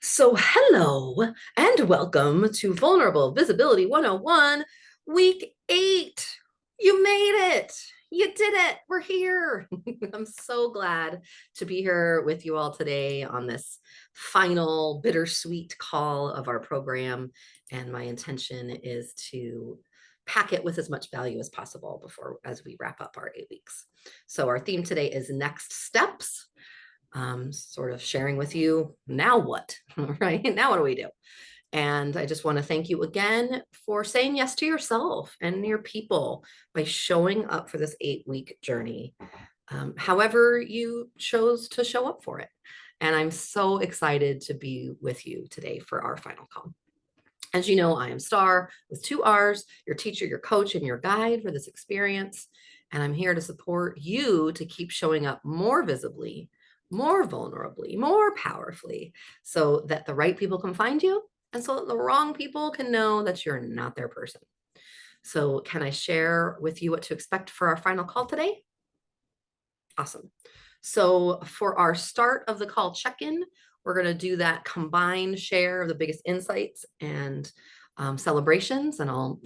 So, hello and welcome to Vulnerable Visibility 101, Week 8. You made it. You did it. We're here. I'm so glad to be here with you all today on this final bittersweet call of our program. And my intention is to pack it with as much value as possible as we wrap up our 8 weeks. So, our theme today is next steps, sort of sharing with you now what, right? Now what do we do? And I just want to thank you again for saying yes to yourself and your people by showing up for this 8 week journey, however you chose to show up for it. And I'm so excited to be with you today for our final call. As you know, I am Starr with 2 R's, your teacher, your coach, and your guide for this experience. And I'm here to support you to keep showing up more visibly, more vulnerably, more powerfully, so that the right people can find you and so that the wrong people can know that you're not their person. So, can I share with you what to expect for our final call today? Awesome. So, for our start of the call check in, we're going to do that combined share of the biggest insights and celebrations, and I'll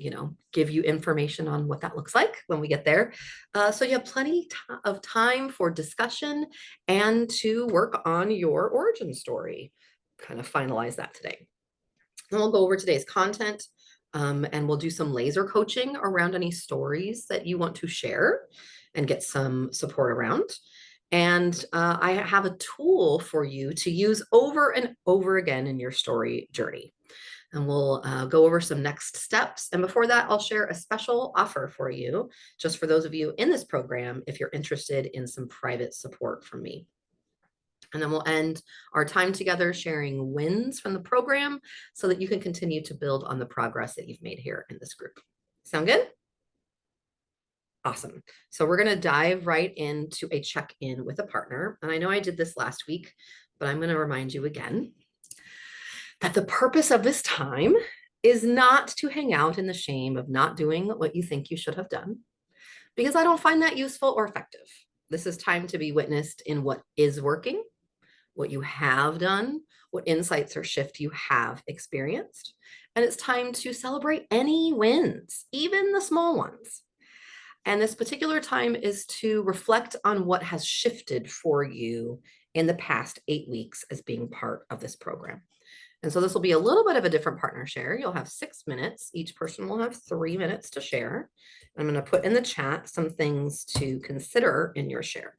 give you information on what that looks like when we get there. So you have plenty of time for discussion and to work on your origin story. Kind of finalize that today. Then we'll go over today's content, and we'll do some laser coaching around any stories that you want to share and get some support around. And I have a tool for you to use over and over again in your story journey. And we'll go over some next steps. And before that, I'll share a special offer for you, just for those of you in this program, if you're interested in some private support from me. And then we'll end our time together sharing wins from the program so that you can continue to build on the progress that you've made here in this group. Sound good? Awesome. So we're going to dive right into a check-in with a partner. And I know I did this last week, but I'm going to remind you again that the purpose of this time is not to hang out in the shame of not doing what you think you should have done, because I don't find that useful or effective. This is time to be witnessed in what is working, what you have done, what insights or shift you have experienced. And it's time to celebrate any wins, even the small ones. And this particular time is to reflect on what has shifted for you in the past 8 weeks as being part of this program. And so this will be a little bit of a different partner share. You'll have 6 minutes. Each person will have 3 minutes to share. I'm going to put in the chat some things to consider in your share.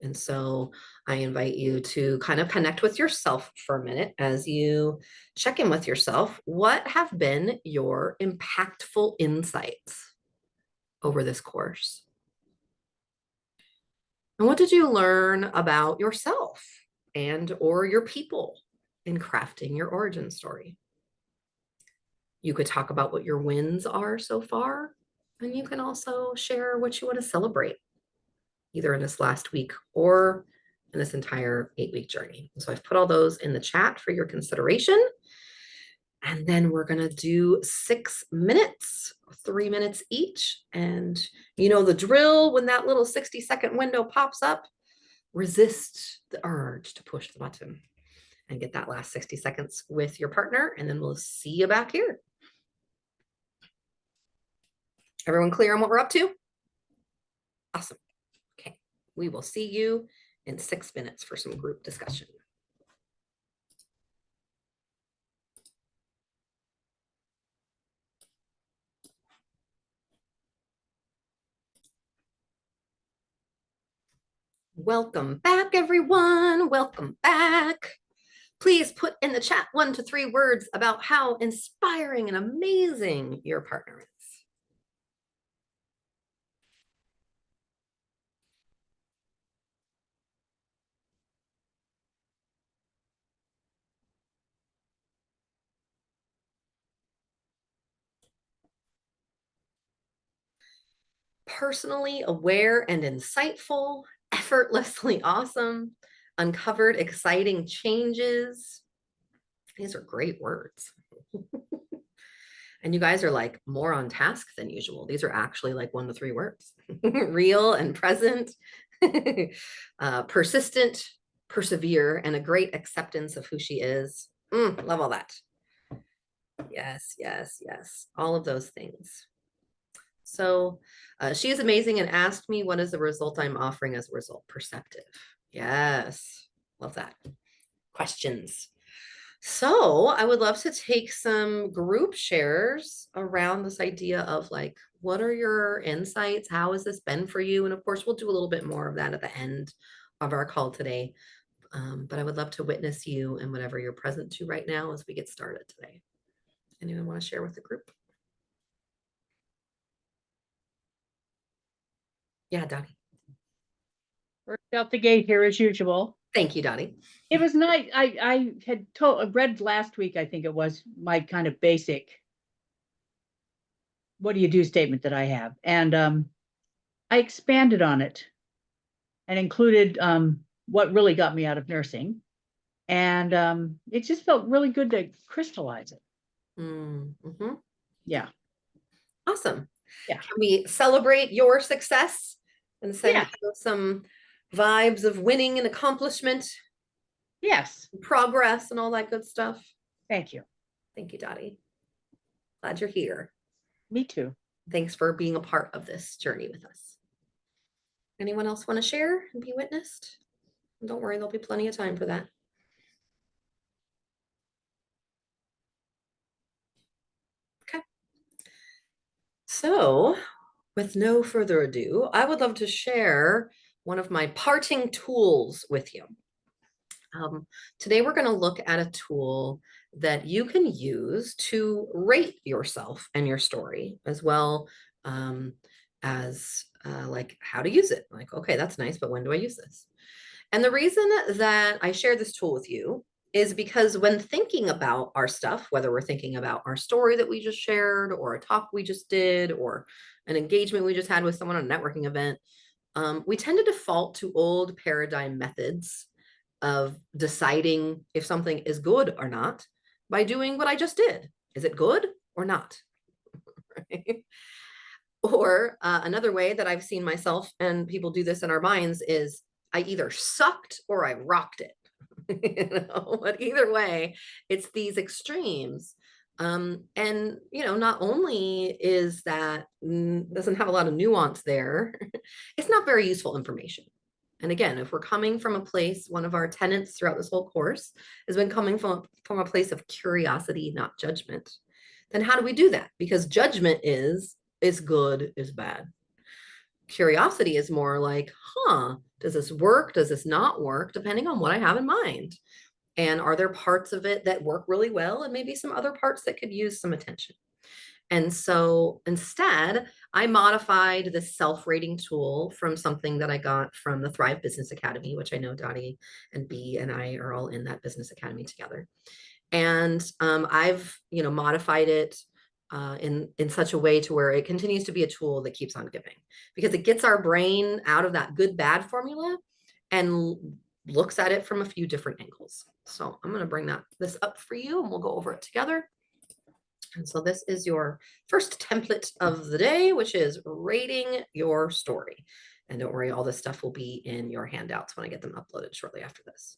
And so I invite you to kind of connect with yourself for a minute as you check in with yourself. What have been your impactful insights over this course? And what did you learn about yourself and or your people in crafting your origin story? You could talk about what your wins are so far, and you can also share what you want to celebrate, either in this last week or in this entire 8 week journey. So I've put all those in the chat for your consideration. And then we're going to do 6 minutes, 3 minutes each. And you know the drill. When that little 60-second window pops up, resist the urge to push the button and get that last 60 seconds with your partner. And then we'll see you back here. Everyone clear on what we're up to? Awesome. Okay. We will see you in 6 minutes for some group discussion. Welcome back, everyone. Welcome back. Please put in the chat 1 to 3 words about how inspiring and amazing your partner is. Personally aware and insightful, effortlessly awesome, uncovered exciting changes. These are great words. And you guys are like more on task than usual. These are actually like 1 to 3 words. Real and present, persistent, persevere, and a great acceptance of who she is. Love all that. Yes, yes, yes. All of those things. So she is amazing and asked me, what is the result I'm offering as a result? Perceptive. Yes. Love that. Questions. So I would love to take some group shares around this idea of like, what are your insights? How has this been for you? And of course, we'll do a little bit more of that at the end of our call today. But I would love to witness you and whatever you're present to right now as we get started today. Anyone want to share with the group? Yeah, Dottie. First out the gate here as usual. Thank you, Dottie. It was nice. I had read last week, I think it was, my kind of basic what do you do statement that I have. And I expanded on it and included what really got me out of nursing. And it just felt really good to crystallize it. Mm-hmm. Yeah. Awesome. Yeah. Can we celebrate your success and send Yeah. you some vibes of winning and accomplishment, Yes. progress, and all that good stuff? Thank you. Thank you, Dottie. Glad you're here. Me too. Thanks for being a part of this journey with us. Anyone else want to share and be witnessed? Don't worry, there'll be plenty of time for that. Okay. So, with no further ado, I would love to share one of my parting tools with you. Today, we're going to look at a tool that you can use to rate yourself and your story, as well as like how to use it. Like, okay, that's nice, but when do I use this? And the reason that I share this tool with you is because when thinking about our stuff, whether we're thinking about our story that we just shared, or a talk we just did, or an engagement we just had with someone on a networking event, we tend to default to old paradigm methods of deciding if something is good or not by doing what I just did. Is it good or not? Right? Or another way that I've seen myself and people do this in our minds is I either sucked or I rocked it. But either way, it's these extremes. And not only is that doesn't have a lot of nuance there, it's not very useful information. And again, if we're coming from a place, one of our tenets throughout this whole course has been coming from a place of curiosity, not judgment. Then how do we do that? Because judgment is good, is bad. Curiosity is more like, does this work? Does this not work? Depending on what I have in mind. And are there parts of it that work really well and maybe some other parts that could use some attention? And so instead, I modified this self-rating tool from something that I got from the Thrive Business Academy, which I know Dottie and B and I are all in that business academy together. And I've modified it in such a way to where it continues to be a tool that keeps on giving, because it gets our brain out of that good bad formula and looks at it from a few different angles. So I'm going to bring this up for you and we'll go over it together. And so this is your first template of the day, which is rating your story. And don't worry, all this stuff will be in your handouts when I get them uploaded shortly after this.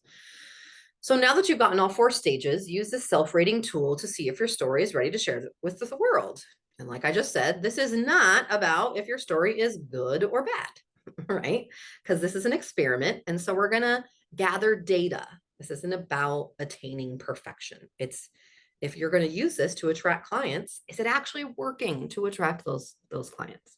So now that you've gotten all 4 stages, use this self-rating tool to see if your story is ready to share with the world. And like I just said, this is not about if your story is good or bad, right? Because this is an experiment. And so we're going to gather data. This isn't about attaining perfection. It's if you're going to use this to attract clients, is it actually working to attract those clients?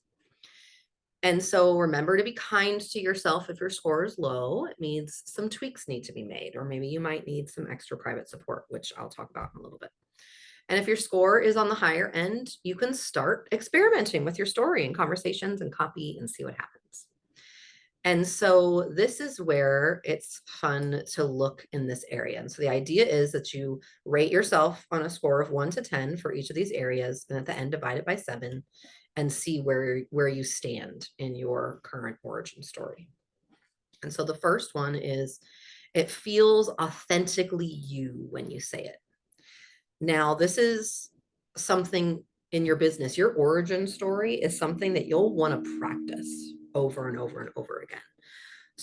And so remember to be kind to yourself. If your score is low, it means some tweaks need to be made, or maybe you might need some extra private support, which I'll talk about in a little bit. And if your score is on the higher end, you can start experimenting with your story and conversations and copy and see what happens. And so this is where it's fun to look in this area. And so the idea is that you rate yourself on a score of 1 to 10 for each of these areas, and at the end divide it by 7 and see where you stand in your current origin story. And so the first one is, it feels authentically you when you say it. Now, this is something in your business. Your origin story is something that you'll want to practice over and over and over again.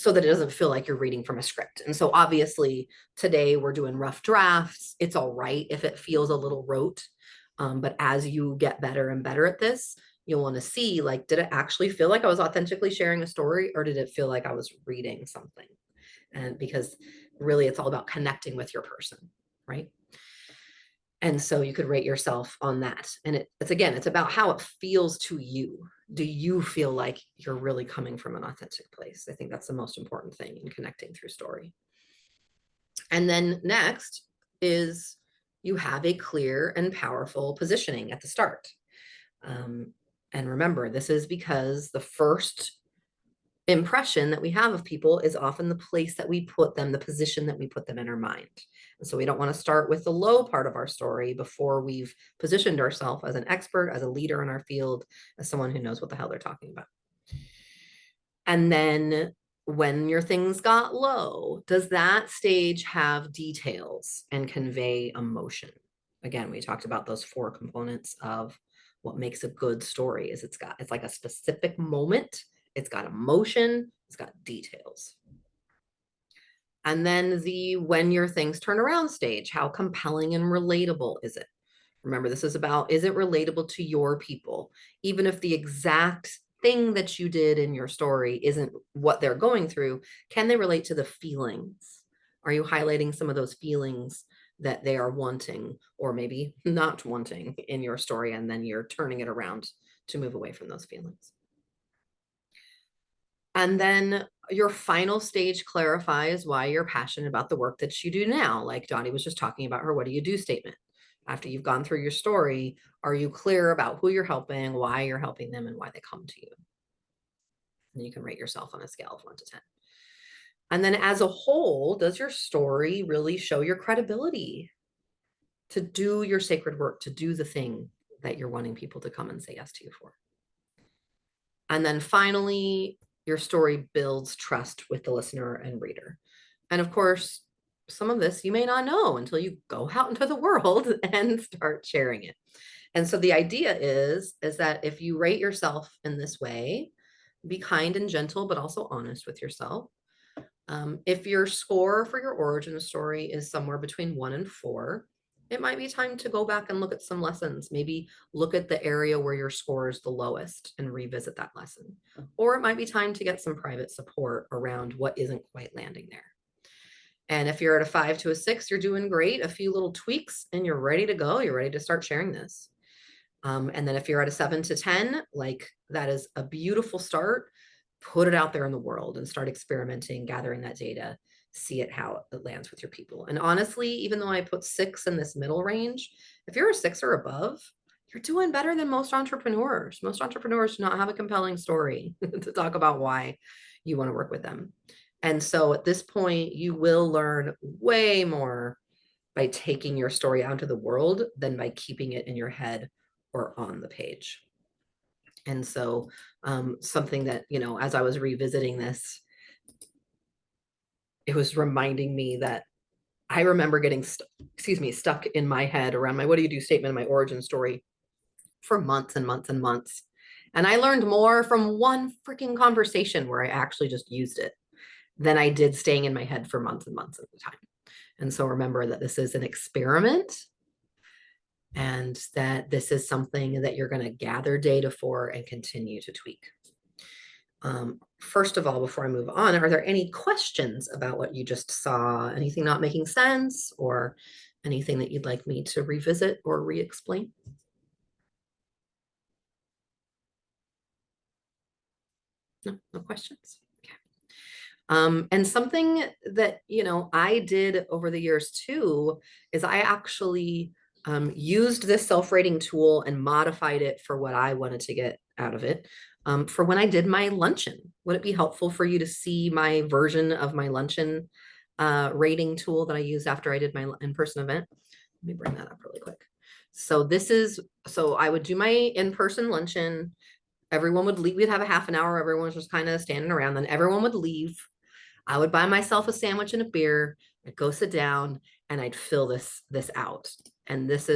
so that it doesn't feel like you're reading from a script. And so obviously today we're doing rough drafts. It's all right if it feels a little rote. But as you get better and better at this, you'll want to see, like, did it actually feel like I was authentically sharing a story, or did it feel like I was reading something? And because really it's all about connecting with your person, right? And so you could rate yourself on that. And it's again, it's about how it feels to you. Do you feel like you're really coming from an authentic place? I think that's the most important thing in connecting through story. And then next is you have a clear and powerful positioning at the start. Um, and remember, this is because the first impression that we have of people is often the place that we put them, the position that we put them in our mind. And so we don't want to start with the low part of our story before we've positioned ourselves as an expert, as a leader in our field, as someone who knows what the hell they're talking about. And then when your things got low, does that stage have details and convey emotion? Again, we talked about those 4 components of what makes a good story is it's like a specific moment, it's got emotion, it's got details. And then the when your things turn around stage, how compelling and relatable is it? Remember, this is about, is it relatable to your people? Even if the exact thing that you did in your story isn't what they're going through, can they relate to the feelings? Are you highlighting some of those feelings that they are wanting or maybe not wanting in your story, and then you're turning it around to move away from those feelings? And then your final stage clarifies why you're passionate about the work that you do now. Like Dottie was just talking about her what do you do statement. After you've gone through your story, are you clear about who you're helping, why you're helping them, and why they come to you? And you can rate yourself on a scale of 1 to 10. And then as a whole, does your story really show your credibility to do your sacred work, to do the thing that you're wanting people to come and say yes to you for? And then finally, your story builds trust with the listener and reader. And of course, some of this you may not know until you go out into the world and start sharing it. And so the idea is that if you rate yourself in this way, be kind and gentle, but also honest with yourself. If your score for your origin story is somewhere between 1 and 4, it might be time to go back and look at some lessons. Maybe look at the area where your score is the lowest and revisit that lesson. Or it might be time to get some private support around what isn't quite landing there. And if you're at a 5 to a 6, you're doing great. A few little tweaks and you're ready to go. You're ready to start sharing this. And then if you're at a 7 to 10, like that is a beautiful start. Put it out there in the world and start experimenting, gathering that data, see it how it lands with your people. And honestly, even though I put 6 in this middle range, if you're a 6 or above, you're doing better than most entrepreneurs. Most entrepreneurs do not have a compelling story to talk about why you want to work with them. And so at this point, you will learn way more by taking your story out into the world than by keeping it in your head or on the page. And so something that, as I was revisiting this, it was reminding me that I remember getting, stuck in my head around my what do you do statement, my origin story for months and months and months. And I learned more from one freaking conversation where I actually just used it than I did staying in my head for months and months at a time. And so remember that this is an experiment and that this is something that you're going to gather data for and continue to tweak. First of all, before I move on, are there any questions about what you just saw? Anything not making sense or anything that you'd like me to revisit or re-explain? No questions. Okay. And something that, I did over the years too, is I actually used this self-rating tool and modified it for what I wanted to get out of it. For when I did my luncheon, would it be helpful for you to see my version of my luncheon rating tool that I used after I did my in-person event? Let me bring that up really quick. So I would do my in-person luncheon. Everyone would leave. We'd have a half an hour. Everyone was just kind of standing around. Then everyone would leave. I would buy myself a sandwich and a beer. I'd go sit down and I'd fill this out. And this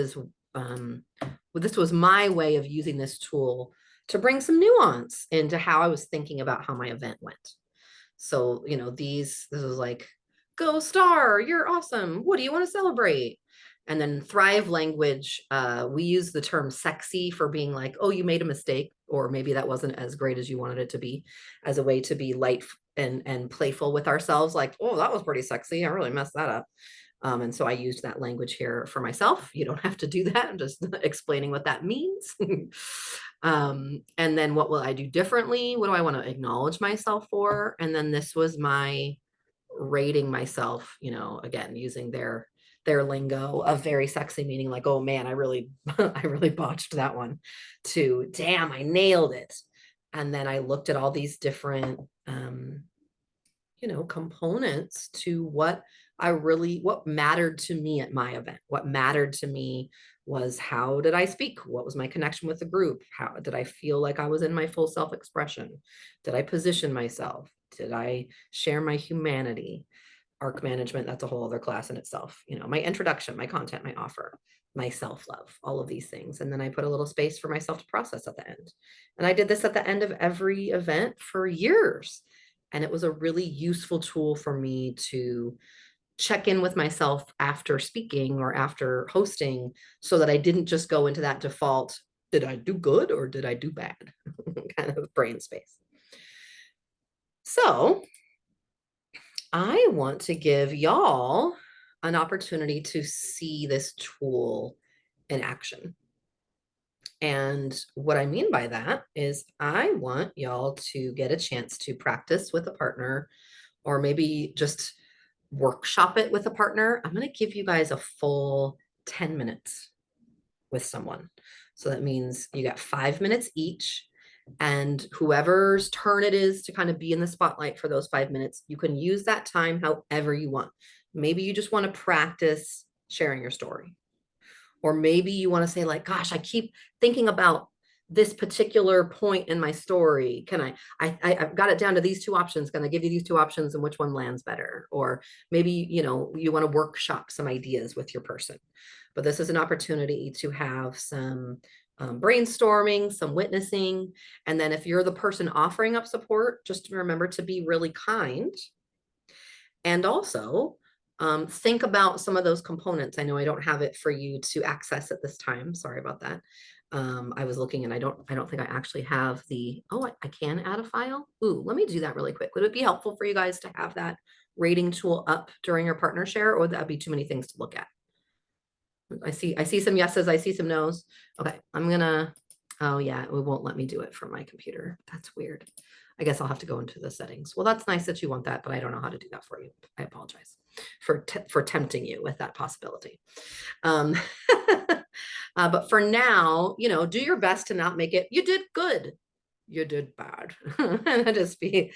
was my way of using this tool to bring some nuance into how I was thinking about how my event went. So, this was like, go Star, you're awesome. What do you want to celebrate? And then thrive language, we use the term sexy for being like, oh, you made a mistake, or maybe that wasn't as great as you wanted it to be, as a way to be light and playful with ourselves. Like, oh, that was pretty sexy. I really messed that up. And so I used that language here for myself. You don't have to do that. I'm just explaining what that means. And then what will I do differently? What do I want to acknowledge myself for? And then this was my rating myself, again, using their lingo of very sexy, meaning like, oh man, I really, I really botched that one, to damn, I nailed it. And then I looked at all these different components to what mattered to me at my event. What mattered to me was, how did I speak? What was my connection with the group? How did I feel like I was in my full self-expression? Did I position myself? Did I share my humanity? Arc management, that's a whole other class in itself. My introduction, my content, my offer, my self-love, all of these things. And then I put a little space for myself to process at the end. And I did this at the end of every event for years. And it was a really useful tool for me to check in with myself after speaking or after hosting, so that I didn't just go into that default, did I do good or did I do bad kind of brain space. So I want to give y'all an opportunity to see this tool in action. And what I mean by that is, I want y'all to get a chance to practice with a partner, or maybe just workshop it with a partner. I'm going to give you guys a full 10 minutes with someone. So that means you got 5 minutes each. And whoever's turn it is to kind of be in the spotlight for those 5 minutes, you can use that time however you want. Maybe you just want to practice sharing your story. Or maybe you want to say like, gosh, I keep thinking about this particular point in my story. I've got it down to these two options. Can I give you these two options and which one lands better? Or maybe, you want to workshop some ideas with your person. But this is an opportunity to have some brainstorming, some witnessing. And then if you're the person offering up support, just remember to be really kind. And also, think about some of those components. I know I don't have it for you to access at this time. Sorry about that. I was looking and I don't think I actually have I can add a file. Ooh, let me do that really quick. Would it be helpful for you guys to have that rating tool up during your partner share, or would that be too many things to look at? I see some yeses, I see some nos. Okay, oh yeah, it won't let me do it from my computer. That's weird. I guess I'll have to go into the settings. Well, that's nice that you want that, but I don't know how to do that for you. I apologize for tempting you with that possibility. Um, but for now, do your best to not make it, you did good, you did bad. Just be,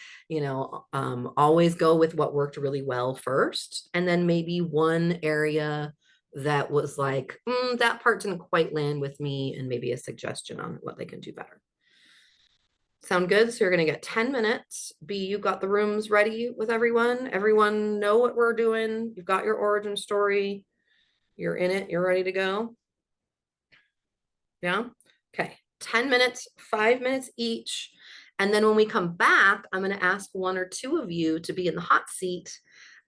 always go with what worked really well first. And then maybe one area that was like, that part didn't quite land with me, and maybe a suggestion on what they can do better. Sound good? So you're going to get 10 minutes. B, you got the rooms ready with everyone. Everyone know what we're doing. You've got your origin story. You're in it. You're ready to go. Yeah. Okay. 10 minutes, 5 minutes each. And then when we come back, I'm going to ask one or two of you to be in the hot seat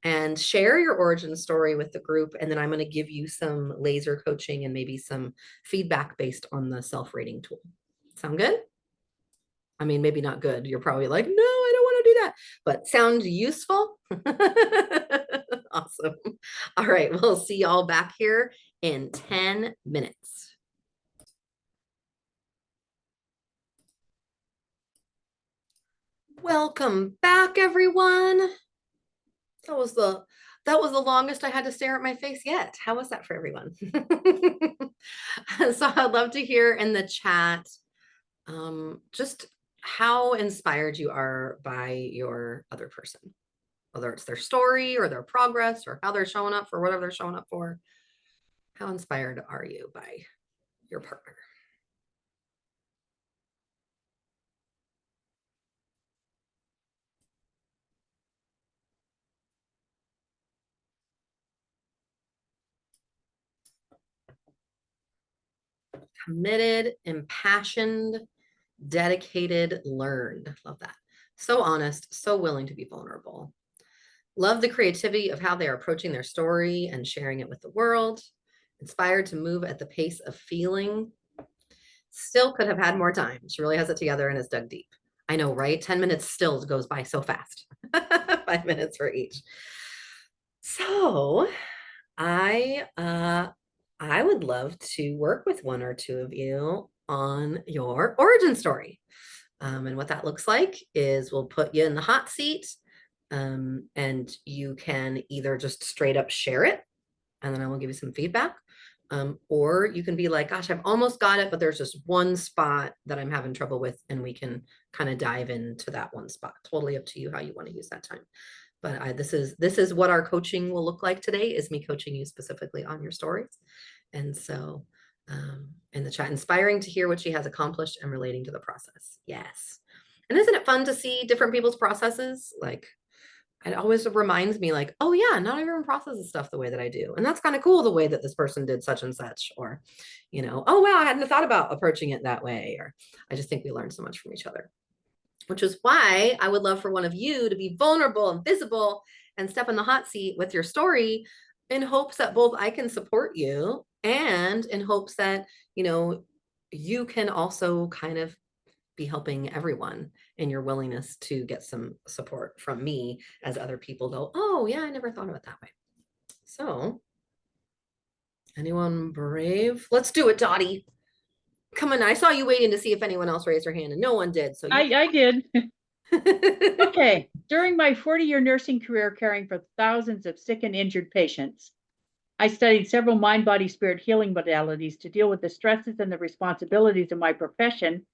and share your origin story with the group. And then I'm going to give you some laser coaching and maybe some feedback based on the self-rating tool. Sound good? I mean, maybe not good. You're probably like, no, I don't want to do that, but sound useful? Awesome. All right. We'll see y'all back here in 10 minutes. Welcome back, everyone. That was the longest I had to stare at my face yet. How was that for everyone? So I'd love to hear in the chat just how inspired you are by your other person, whether it's their story or their progress or how they're showing up for whatever they're showing up for. How inspired are you by your partner? Committed, impassioned, dedicated, learned. Love that. So honest, so willing to be vulnerable. Love the creativity of how they are approaching their story and sharing it with the world. Inspired to move at the pace of feeling. Still could have had more time. She really has it together and has dug deep. I know, right? 10 minutes still goes by so fast. 5 minutes for each. So I would love to work with one or two of you on your origin story. And what that looks like is we'll put you in the hot seat, and you can either just straight up share it, and then I will give you some feedback. Or you can be like, gosh, I've almost got it, but there's just one spot that I'm having trouble with, and we can kind of dive into that one spot. Totally up to you how you want to use that time. But this is what our coaching will look like today, is me coaching you specifically on your stories. And so in the chat, inspiring to hear what she has accomplished and relating to the process. Yes. And isn't it fun to see different people's processes? Like, it always reminds me, like, oh yeah, not everyone processes stuff the way that I do. And that's kind of cool, the way that this person did such and such, or, oh wow, I hadn't thought about approaching it that way. Or I just think we learn so much from each other, which is why I would love for one of you to be vulnerable and visible and step in the hot seat with your story, in hopes that both I can support you, and in hopes that, you can also kind of be helping everyone in your willingness to get some support from me, as other people go, oh yeah, I never thought of it that way. So anyone brave? Let's do it, Dottie. Come on, I saw you waiting to see if anyone else raised their hand, and no one did. So you I did. Okay. During my 40-year nursing career caring for thousands of sick and injured patients, I studied several mind, body, spirit healing modalities to deal with the stresses and the responsibilities of my profession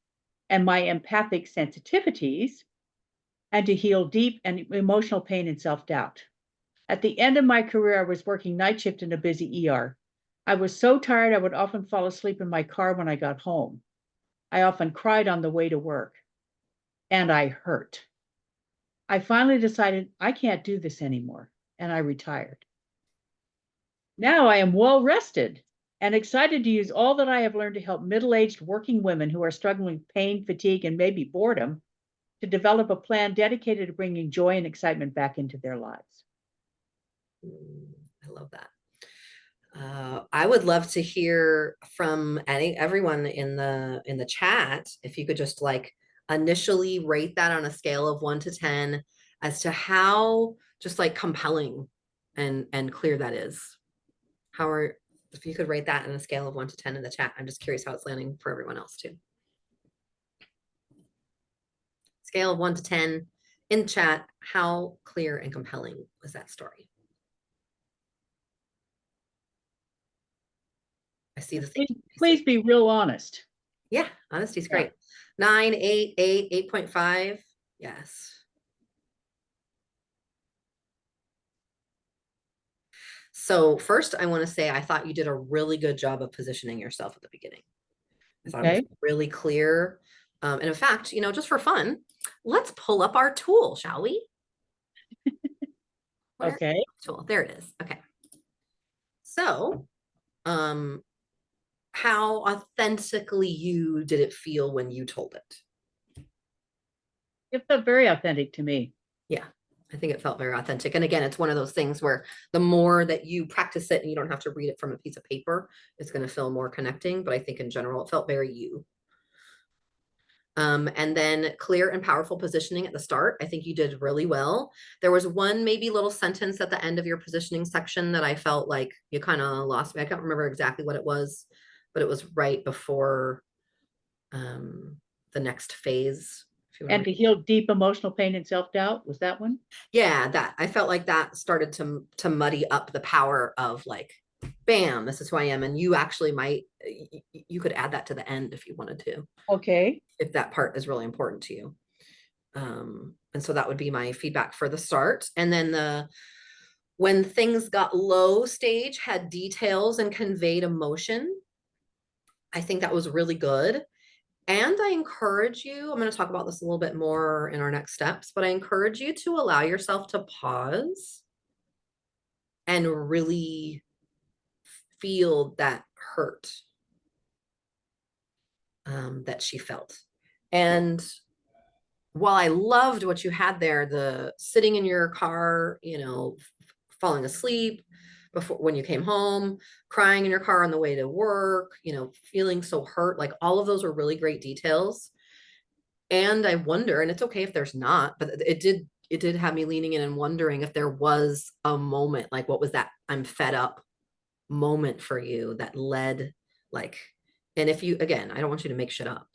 and my empathic sensitivities, and to heal deep and emotional pain and self-doubt. At the end of my career, I was working night shift in a busy ER. I was so tired, I would often fall asleep in my car when I got home. I often cried on the way to work, and I hurt. I finally decided I can't do this anymore, and I retired. Now I am well rested and excited to use all that I have learned to help middle-aged working women who are struggling with pain, fatigue, and maybe boredom, to develop a plan dedicated to bringing joy and excitement back into their lives. I love that. I would love to hear from everyone in the chat, if you could just like initially rate that on a scale of 1 to 10, as to how just like compelling and clear that is. If you could rate that on a scale of 1 to 10 in the chat, I'm just curious how it's landing for everyone else too. Scale of 1 to 10 in chat, how clear and compelling was that story? I see the thing. Please be real honest. Yeah, honesty's great. 9, 8, 8, 8.5. Yes. So first, I want to say I thought you did a really good job of positioning yourself at the beginning. I thought it was really clear. And in fact, just for fun, let's pull up our tool, shall we? Okay. Tool. There it is. Okay. So, how authentically you did it feel when you told it? It felt very authentic to me. Yeah, I think it felt very authentic. And again, it's one of those things where the more that you practice it and you don't have to read it from a piece of paper, it's going to feel more connecting. But I think in general, it felt very you. And then clear and powerful positioning at the start. I think you did really well. There was one maybe little sentence at the end of your positioning section that I felt like you kind of lost me. I can't remember exactly what it was, but it was right before the next phase. And to heal deep emotional pain and self-doubt, was that one? Yeah, that I felt like that started to muddy up the power of like, bam, this is who I am. And you actually you could add that to the end if you wanted to. Okay. If that part is really important to you. And so that would be my feedback for the start. And then when things got low stage, had details and conveyed emotion. I think that was really good. And I encourage you, I'm going to talk about this a little bit more in our next steps, but I encourage you to allow yourself to pause and really feel that hurt that she felt. And while I loved what you had there, the sitting in your car, falling asleep before when you came home, crying in your car on the way to work, feeling so hurt, like all of those were really great details. And I wonder, and it's okay if there's not, but it did have me leaning in and wondering if there was a moment, like what was that I'm fed up moment for you that led like, and if you, again, I don't want you to make shit up.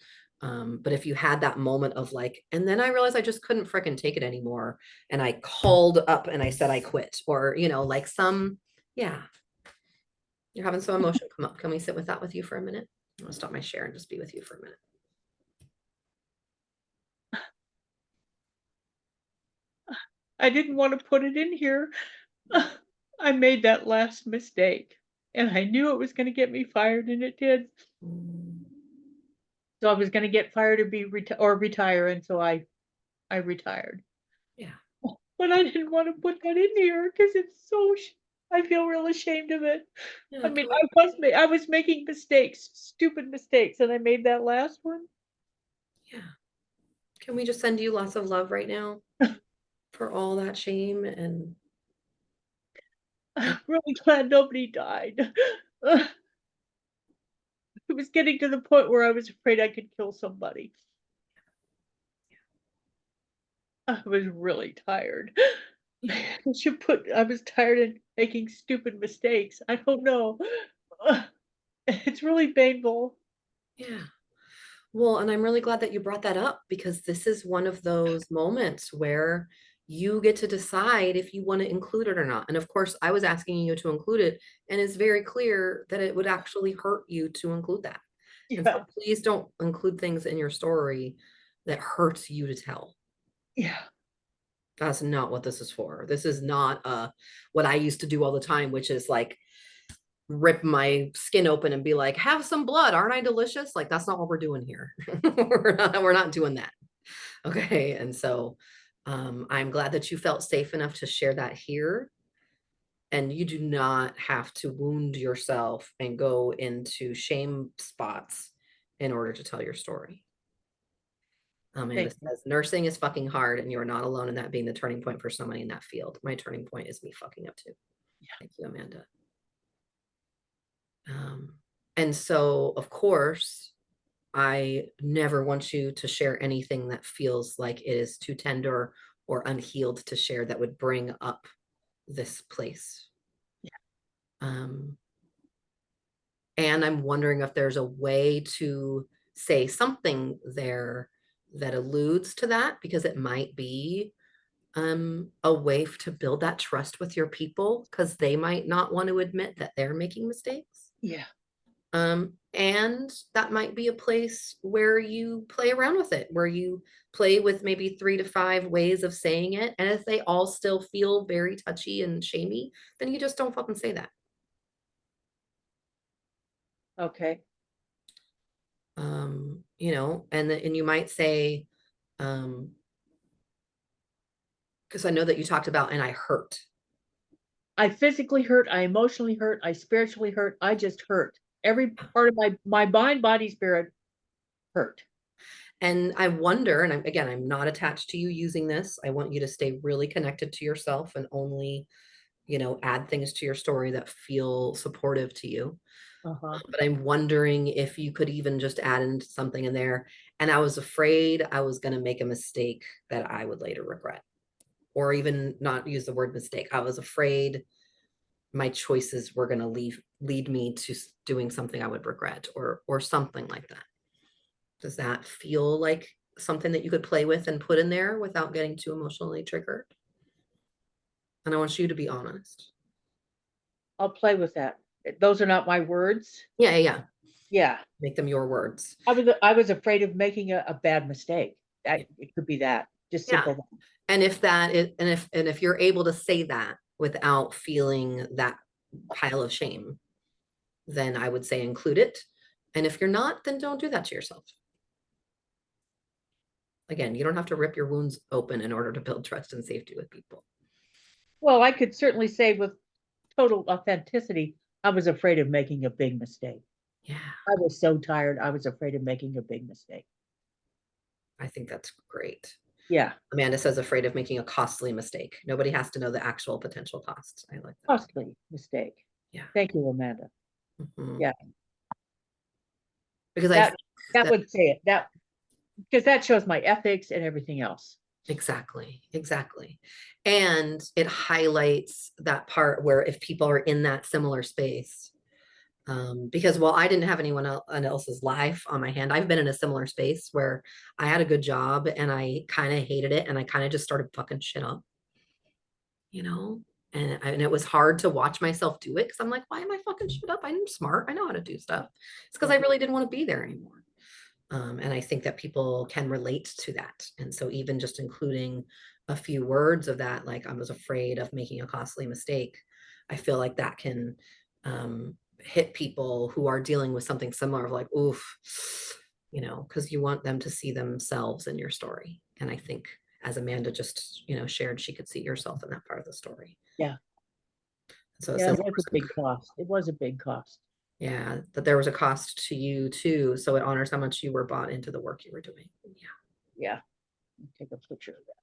But if you had that moment of like, and then I realized I just couldn't freaking take it anymore. And I called up and I said I quit, or, like yeah, you're having some emotion come up. Can we sit with that with you for a minute? I'll stop my share and just be with you for a minute. I didn't want to put it in here. I made that last mistake, and I knew it was going to get me fired, and it did. Mm, So I was going to get fired or retire, and so I retired. yeah. But I didn't want to put that in here because it's so. I feel real ashamed of it. Yeah. I mean, I was making mistakes, stupid mistakes, and I made that last one. Yeah. Can we just send you lots of love right now for all that shame and I'm really glad nobody died. It was getting to the point where I was afraid I could kill somebody. I was really tired. I was tired of making stupid mistakes. I don't know. It's really painful. yeah. Well, and I'm really glad that you brought that up because this is one of those moments where you get to decide if you want to include it or not. And of course, I was asking you to include it, and it's very clear that it would actually hurt you to include that. And so Yeah, please don't include things in your story that hurts you to tell. yeah, That's not what this is for. This is not what I used to do all the time, which is like rip my skin open and be like, have some blood, aren't I delicious? Like that's not what we're doing here. We're not doing that. Okay. And so I'm glad that you felt safe enough to share that here. And you do not have to wound yourself and go into shame spots in order to tell your story. Amanda thank you. says, nursing is fucking hard, and you're not alone in that being the turning point for somebody in that field. My turning point is me fucking up too. Thank you, Amanda. Um, and so, of course, I never want you to share anything that feels like it is too tender or unhealed to share that would bring up this place. Um, and I'm wondering if there's a way to say something there that alludes to that, because it might be a way to build that trust with your people because they might not want to admit that they're making mistakes. Yeah, And that might be a place where you play around with it, where you play with maybe 3 to 5 ways of saying it. And if they all still feel very touchy and shamey, then you just don't fucking say that. okay. And you might say, because I know that you talked about, and I hurt. I physically hurt, I emotionally hurt, I spiritually hurt, I just hurt. Every part of my mind, body, spirit hurt. And I wonder, and again, I'm not attached to you using this. I want you to stay really connected to yourself and only, add things to your story that feel supportive to you. Uh-huh. But I'm wondering if you could even just add in something in there. And I was afraid I was going to make a mistake that I would later regret, or even not use the word mistake. I was afraid my choices were going to lead me to doing something I would regret, or something like that. Does that feel like something that you could play with and put in there without getting too emotionally triggered? And I want you to be honest. I'll play with that. Those are not my words. Yeah, yeah, yeah. Yeah. Make them your words. I was afraid of making a bad mistake. Yeah. It could be that. Just Yeah. simple. And if that is, and if you're able to say that without feeling that pile of shame, then I would say include it. And if you're not, then don't do that to yourself. Again, you don't have to rip your wounds open in order to build trust and safety with people. Well, I could certainly say with total authenticity, I was afraid of making a big mistake. Yeah, I was so tired. I was afraid of making a big mistake. I think that's great. Yeah, Amanda says afraid of making a costly mistake. Nobody has to know the actual potential costs. I like that. costly mistake. Yeah. Thank you, Amanda. Mhm. Yeah, Because I that think that that would say it. That because that shows my ethics and everything else. exactly, exactly. And it highlights that part where if people are in that similar space, because while I didn't have anyone else's life on my hand, I've been in a similar space where I had a good job and I kind of hated it and I kind of just started fucking shit up, you know? And it was hard to watch myself do it because I'm like, why am I fucking shit up? I'm smart. I know how to do stuff. It's because Yeah. I really didn't want to be there anymore. And I think that people can relate to that. And so even just including a few words of that, like I was afraid of making a costly mistake, I feel like that can hit people who are dealing with something similar of like, oof, because you want them to see themselves in your story. And I think as Amanda just, shared, she could see herself in that part of the story. Yeah. So it Yeah, says, it was a big cost. It was a big cost. yeah, that there was a cost to you too. So it honors how much you were bought into the work you were doing. Yeah. Yeah. Take a picture of that.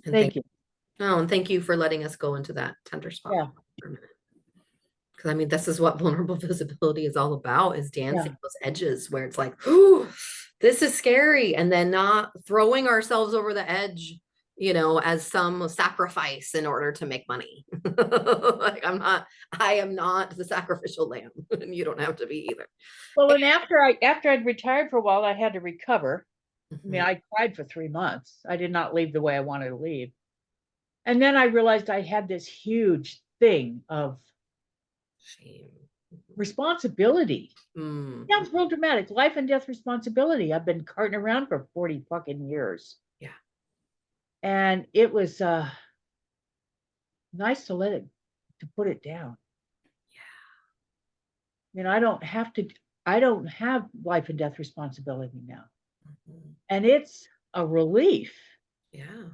And Thank you. thank you for letting us go into that tender spot Yeah. for a minute. Because I mean, this is what vulnerable visibility is all about, is Yeah. dancing those edges where it's like, ooh, this is scary. And then not throwing ourselves over the edge, as some sacrifice in order to make money. Like I am not the sacrificial lamb. And you don't have to be either. Well, and after I'd retired for a while, I had to recover. I mean, Mhm. I cried for 3 months. I did not leave the way I wanted to leave. And then I realized I had this huge thing of Shame. responsibility. Mm-hmm. Sounds real dramatic. Life and death responsibility. I've been carting around for 40 fucking years. Yeah. And it was nice to to put it down. I mean, I don't have life and death responsibility now. Mhm. And it's a relief. Yeah.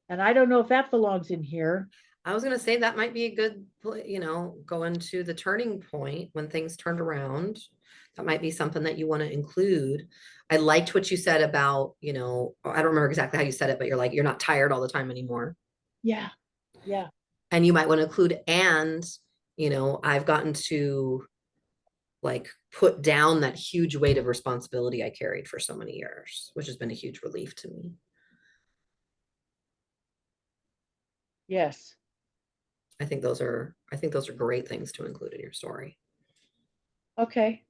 And I don't know if that belongs in here. I was going to say that might be a good, going to the turning point when things turned around. That might be something that you want to include. I liked what you said about, I don't remember exactly how you said it, but you're like, you're not tired all the time anymore. Yeah. Yeah. And you might want to include, and, I've gotten to like put down that huge weight of responsibility I carried for so many years, which has been a huge relief to me. Yes. I think those are great things to include in your story. Okay.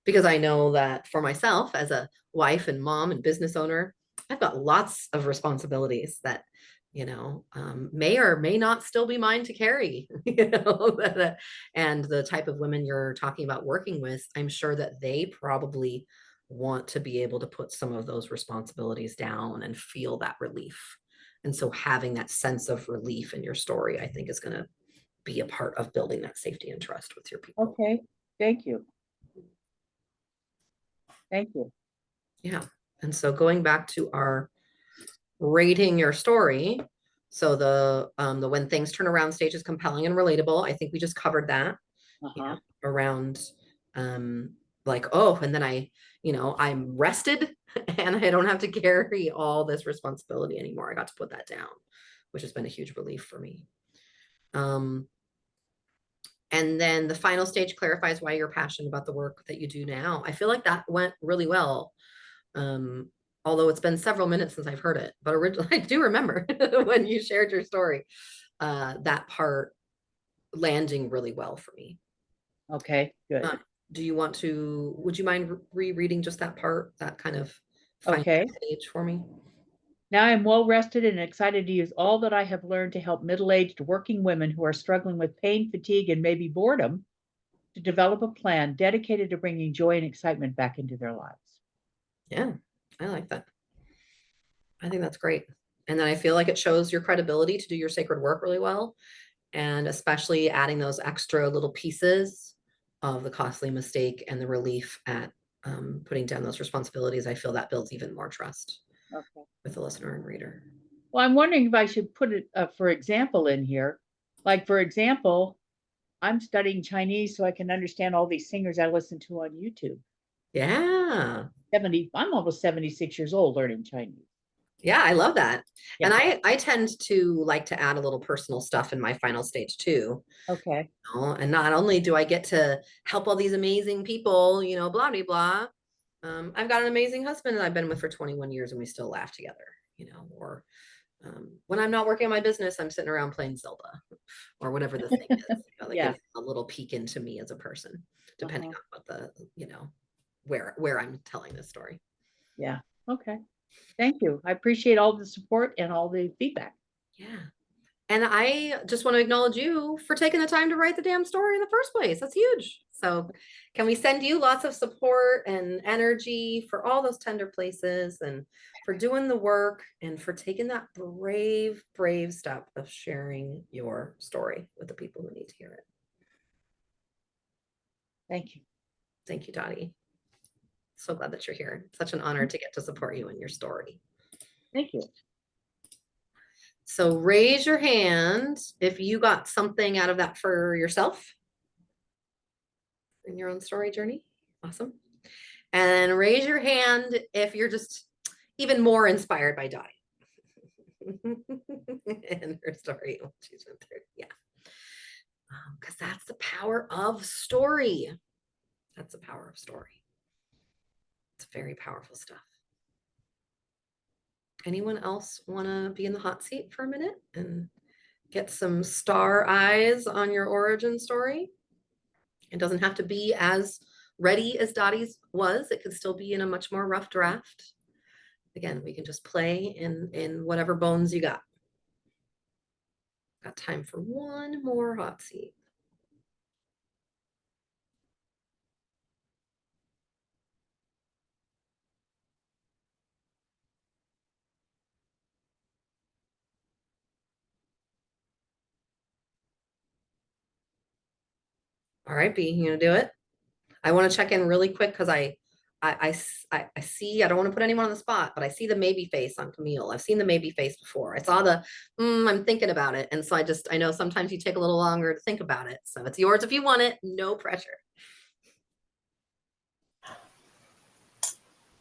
Because I know that for myself as a wife and mom and business owner, I've got lots of responsibilities that, may or may not still be mine to carry, and the type of women you're talking about working with, I'm sure that they probably want to be able to put some of those responsibilities down and feel that relief. And so having that sense of relief in your story, I think is going to be a part of building that safety and trust with your people. Okay. Thank you. Thank you. Yeah. And so going back to our rating your story. So the when things turn around stage is compelling and relatable. I think we just covered that, Uh-huh. around um like, oh, and then I'm rested and I don't have to carry all this responsibility anymore. I got to put that down, which has been a huge relief for me. Um and then the final stage clarifies why you're passionate about the work that you do now. I feel like that went really well. Um, although it's been several minutes since I've heard it, but originally I do remember when you shared your story, that part landing really well for me. Okay. Good. Uh, would you mind rereading just that part, that kind of final Okay. stage for me? Now I'm well rested and excited to use all that I have learned to help middle-aged working women who are struggling with pain, fatigue, and maybe boredom to develop a plan dedicated to bringing joy and excitement back into their lives. Yeah, I like that. I think that's great. And then I feel like it shows your credibility to do your sacred work really well. And especially adding those extra little pieces of the costly mistake and the relief at putting down those responsibilities, I feel that builds even more trust Okay. with the listener and reader. Well, I'm wondering if I should put it, for example, in here. Like, for example, I'm studying Chinese so I can understand all these singers I listen to on YouTube. Yeah, Yeah. 70, I'm almost 76 years old learning Chinese. Yeah, I love that. And Yeah. I tend to like to add a little personal stuff in my final stage too. Okay. And not only do I get to help all these amazing people, blah, blah, blah. I've got an amazing husband that I've been with for 21 years and we still laugh together, or when I'm not working on my business, I'm sitting around playing Zelda or whatever the thing is, that Yeah. gives a little peek into me as a person, depending Uh-huh. on what where I'm telling this story. Yeah. Okay. Thank you. I appreciate all the support and all the feedback. Yeah. And I just want to acknowledge you for taking the time to write the damn story in the first place. That's huge. So, can we send you lots of support and energy for all those tender places and for doing the work and for taking that brave, brave step of sharing your story with the people who need to hear it. Thank you. Thank you, Dottie. So glad that you're here. It's such an honor to get to support you in your story. Thank you. So raise your hand if you got something out of that for yourself in your own story journey. Awesome. And raise your hand if you're just even more inspired by Dottie and her story, what she's been through. Yeah. Because that's the power of story. That's the power of story. It's very powerful stuff. Anyone else want to be in the hot seat for a minute and get some star eyes on your origin story? It doesn't have to be as ready as Dottie's was. It could still be in a much more rough draft. Again, we can just play in whatever bones you got. Got time for one more hot seat. All right, B, you gonna do it? I want to check in really quick because I see, I don't want to put anyone on the spot, but I see the maybe face on Camille. I've seen the maybe face before. I saw the, I'm thinking about it. And so I know sometimes you take a little longer to think about it. So it's yours if you want it, no pressure.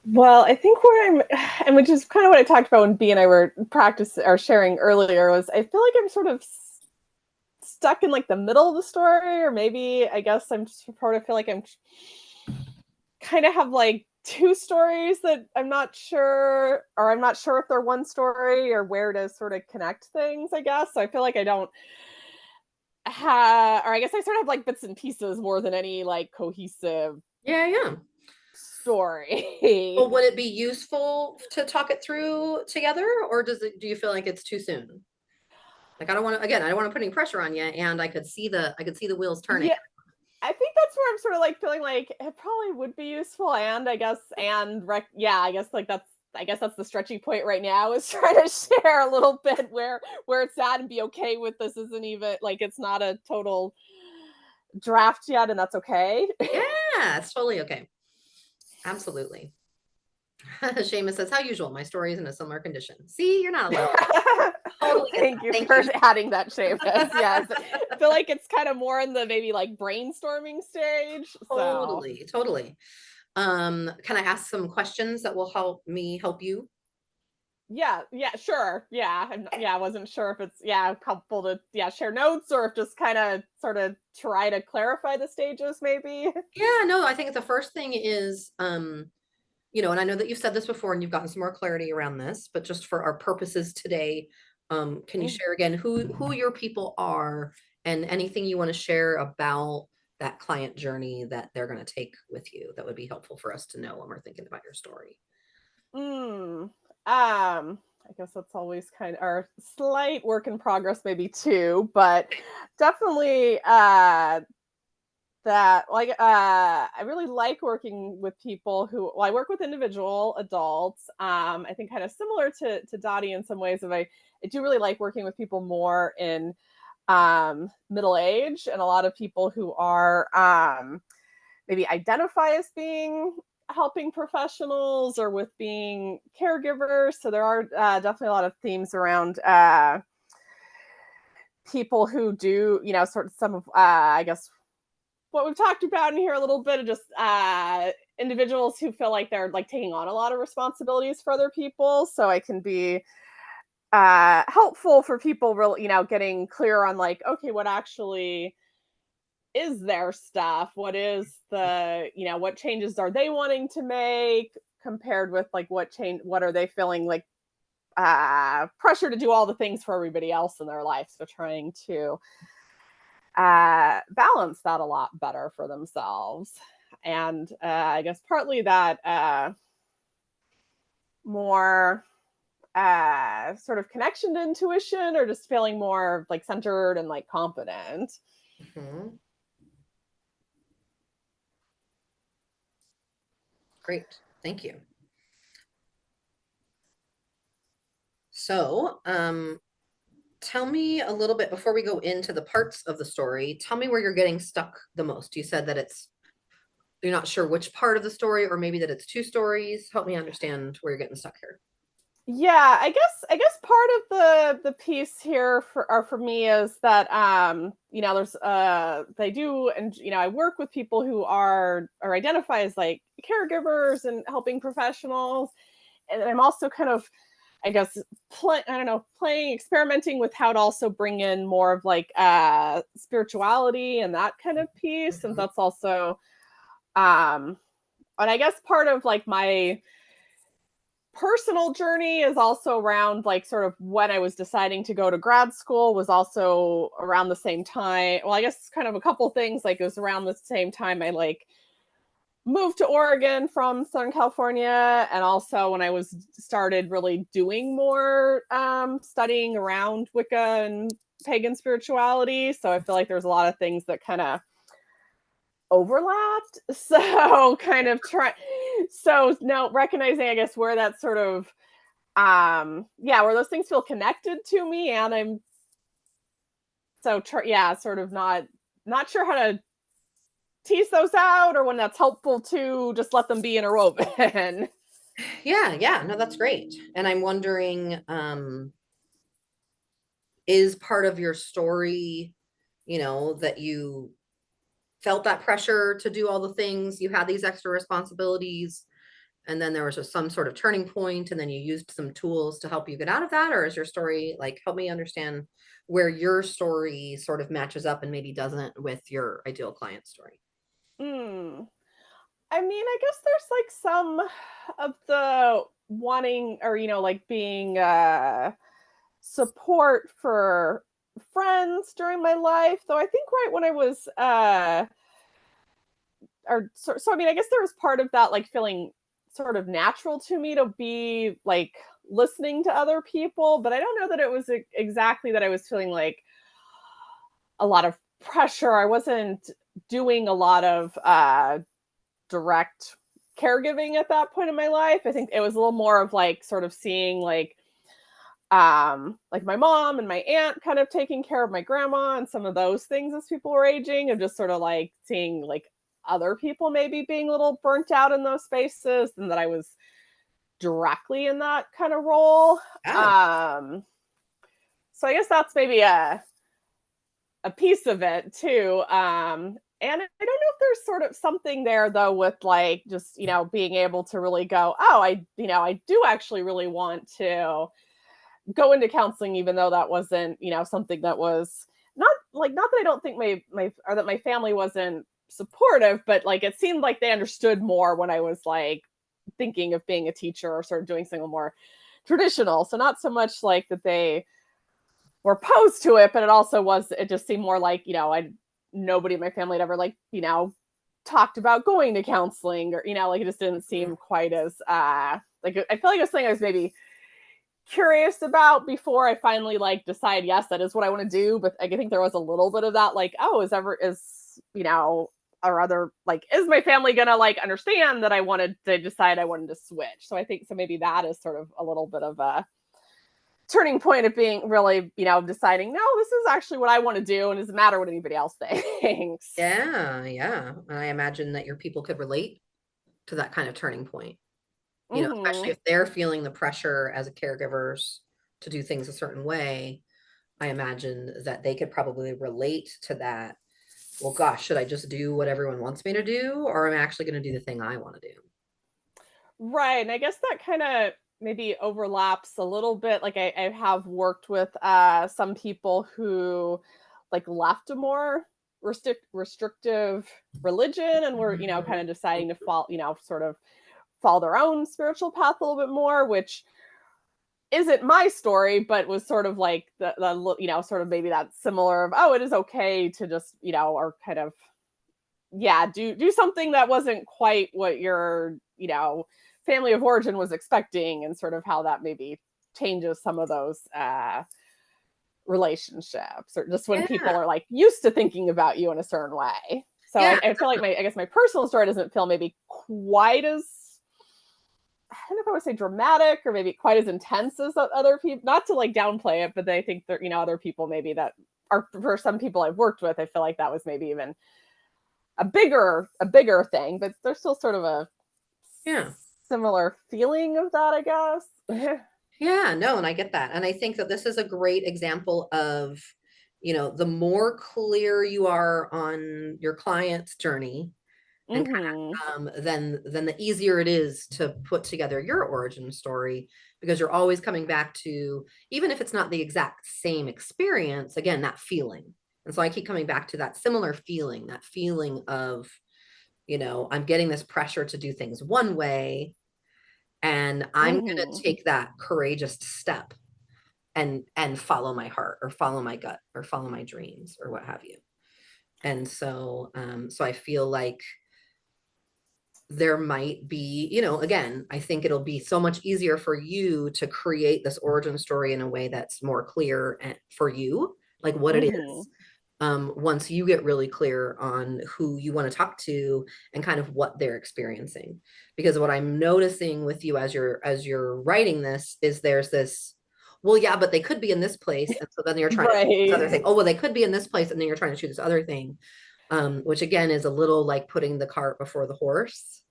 Well, I think where I'm, and which is kind of what I talked about when B and I were sharing earlier, was I feel like I'm sort of stuck in like the middle of the story, or maybe I guess I'm just sort of feel like I'm kind of have like two stories that I'm not sure, or I'm not sure if they're one story or where to sort of connect things, I guess. So I feel like I don't have, or I guess I sort of have like bits and pieces more than any like cohesive Yeah, yeah. story. Well, would it be useful to talk it through together, or do you feel like it's too soon? Like I don't want to, again, I don't want to put any pressure on you, and I could see the wheels turning. Yeah, I think that's where I'm sort of like feeling like it probably would be useful, and I guess yeah, I guess that's the stretching point right now, is trying to share a little bit where it's at and be okay with this isn't even like it's not a total draft yet, and that's okay. Yeah, it's totally okay. Absolutely. Seamus says, how usual, my story is in a similar condition. See, you're not alone. Totally get Thank that. you Thank for you. adding that, Seamus. Yes, I feel like it's kind of more in the maybe like brainstorming stage. So Totally, totally. Can I ask some questions that will help me help you? yeah, sure. Yeah, I wasn't sure if it's helpful to share notes, or if just kind of sort of try to clarify the stages maybe. Yeah, no, I think the first thing is, and I know that you've said this before and you've gotten some more clarity around this, but just for our purposes today, can you share again who your people are and anything you want to share about that client journey that they're going to take with you that would be helpful for us to know when we're thinking about your story? I guess that's always kind of our slight work in progress maybe too, but definitely that like I really like working with people who, well, I work with individual adults. I think kind of similar to Dottie in some ways, of I do really like working with people more in middle age, and a lot of people who are maybe identify as being helping professionals or with being caregivers. So there are definitely a lot of themes around people who do, sort of some of, I guess, what we've talked about in here a little bit of just individuals who feel like they're like taking on a lot of responsibilities for other people. So I can be helpful for people really, getting clear on like, okay, what actually is their stuff? What is the, what changes are they wanting to make compared with like what are they feeling like pressure to do all the things for everybody else in their life. So trying to balance that a lot better for themselves. And I guess partly that more sort of connection to intuition, or just feeling more like centered and like confident. Mhm. Great. Thank you. So, tell me a little bit before we go into the parts of the story. Tell me where you're getting stuck the most. You said that you're not sure which part of the story, or maybe that it's two stories. Help me understand where you're getting stuck here. Yeah, I guess part of the piece here for me is that there's they do, and I work with people who are or identify as like caregivers and helping professionals, and I'm also kind of, I guess, I don't know, playing, experimenting with how to also bring in more of like spirituality and that kind of piece. And Mhm. that's also and I guess part of like my personal journey is also around like sort of when I was deciding to go to grad school was also around the same time. Well, I guess kind of a couple things, like it was around the same time I like moved to Oregon from Southern California, and also when I was started really doing more studying around Wicca and pagan spirituality. So I feel like there's a lot of things that kind of overlapped. So kind of try so now recognizing, I guess, where that sort of where those things feel connected to me, and I'm sort of not sure how to tease those out, or when that's helpful to just let them be interwoven. Yeah, yeah, no, that's great. And I'm wondering, is part of your story, that you felt that pressure to do all the things, you had these extra responsibilities, and then there was just some sort of turning point, and then you used some tools to help you get out of that? Or is your story like, help me understand where your story sort of matches up and maybe doesn't with your ideal client story? Hmm. I mean, I guess there's like some of the wanting, or like being support for friends during my life. Though I think right when I was I mean, I guess there was part of that like feeling sort of natural to me to be like listening to other people, but I don't know that it was exactly that I was feeling like a lot of pressure. I wasn't doing a lot of direct caregiving at that point in my life. I think it was a little more of like sort of seeing like my mom and my aunt kind of taking care of my grandma and some of those things as people were aging, and just sort of like seeing like other people maybe being a little burnt out in those spaces, and that I was directly in that kind of role. Yeah. um so I guess that's maybe a piece of it too. And I don't know if there's sort of something there though with like just being able to really go, oh, I do actually really want to go into counseling, even though that wasn't something that was not that I don't think my or that my family wasn't supportive, but like it seemed like they understood more when I was like thinking of being a teacher or sort of doing something more traditional. So not so much like that they were opposed to it, but it just seemed more like, I nobody in my family had ever like, talked about going to counseling, or, like it just didn't Mhm. seem quite as like I feel like it was something I was maybe curious about before I finally like decide, yes, that is what I want to do. But I think there was a little bit of that, like, oh, or other like, is my family gonna like understand that I wanted to decide I wanted to switch? So I think so maybe that is sort of a little bit of a turning point of being really, deciding, no, this is actually what I want to do, and it doesn't matter what anybody else thinks. Yeah, yeah. And I imagine that your people could relate to that kind of turning point, especially Hmm. if they're feeling the pressure as a caregivers to do things a certain way. I imagine that they could probably relate to that. well, gosh, should I just do what everyone wants me to do, or am I actually going to do the thing I want to do? Right. And I guess that kind of maybe overlaps a little bit. Like I have worked with some people who like left a more restrictive religion and were, kind of deciding to follow, sort of follow their own spiritual path a little bit more, which isn't my story, but was sort of like sort of maybe that similar of, oh, it is okay to just, or kind of, yeah, do something that wasn't quite what your, family of origin was expecting, and sort of how that maybe changes some of those relationships, or just when people Yeah. are like used to thinking about you in a certain way. So Yeah. I feel like I guess my personal story doesn't feel maybe quite as, I don't know if I would say dramatic or maybe quite as intense as other people. Not to like downplay it, but I think that other people maybe that are, for some people I've worked with, I feel like that was maybe even a bigger thing. But there's still sort of a Yeah. similar feeling of that, I guess. Yeah, no, and I get that. And I think that this is a great example of, the more clear you are on your client's journey and Hmm. then the easier it is to put together your origin story, because you're always coming back to, even if it's not the exact same experience, again, that feeling. And so I keep coming back to that similar feeling, that feeling of, I'm getting this pressure to do things one way, and I'm going to Hmm. take that courageous step and follow my heart, or follow my gut, or follow my dreams, or what have you. And so I feel like there might be, again, I think it'll be so much easier for you to create this origin story in a way that's more clear for you, like what it Hmm. is. Once you get really clear on who you want to talk to and kind of what they're experiencing. Because what I'm noticing with you as you're writing this is there's this, well, yeah, but they could be in this place. And so then you're trying to shoot this Right. other thing. Oh, well, they could be in this place, and then you're trying to shoot this other thing. Which again is a little like putting the cart before the horse.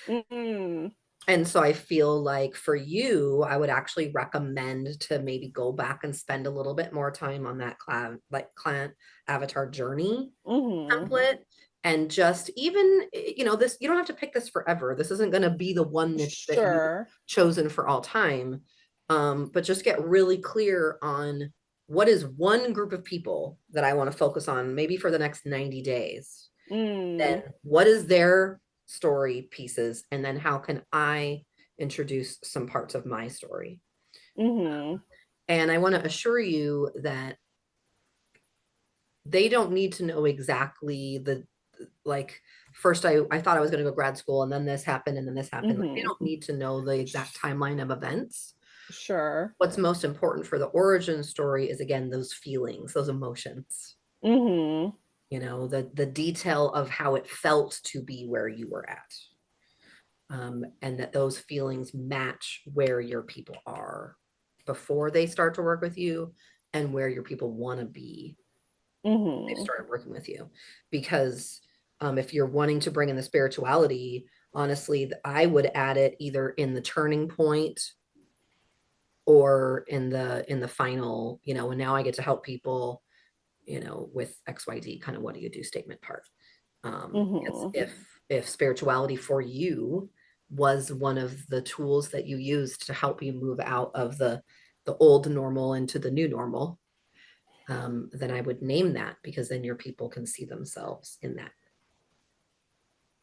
Hmm. And so I feel like for you, I would actually recommend to maybe go back and spend a little bit more time on that client avatar journey Hmm. template. And just even, this, you don't have to pick this forever. This isn't going to be the one that you've Sure. chosen for all time. But just get really clear on what is one group of people that I want to focus on, maybe for the next 90 days. Then Mm. what is their story pieces, and then how can I introduce some parts of my story. Hmm. And I want to assure you that they don't need to know exactly like, first I thought I was going to go grad school, and then this happened, and then this happened. Like, they Hmm. don't need to know the exact timeline of events. Sure. What's most important for the origin story is, again, those feelings, those emotions, Hmm. the detail of how it felt to be where you were at. And that those feelings match where your people are before they start to work with you, and where your people want to be when they've Hmm. started working with you. Because if you're wanting to bring in the spirituality, honestly, I would add it either in the turning point or in the final, and now I get to help people, with XYZ, kind of what do you do statement part. It's Hmm. if spirituality for you was one of the tools that you used to help you move out of the old normal into the new normal, then I would name that, because then your people can see themselves in that.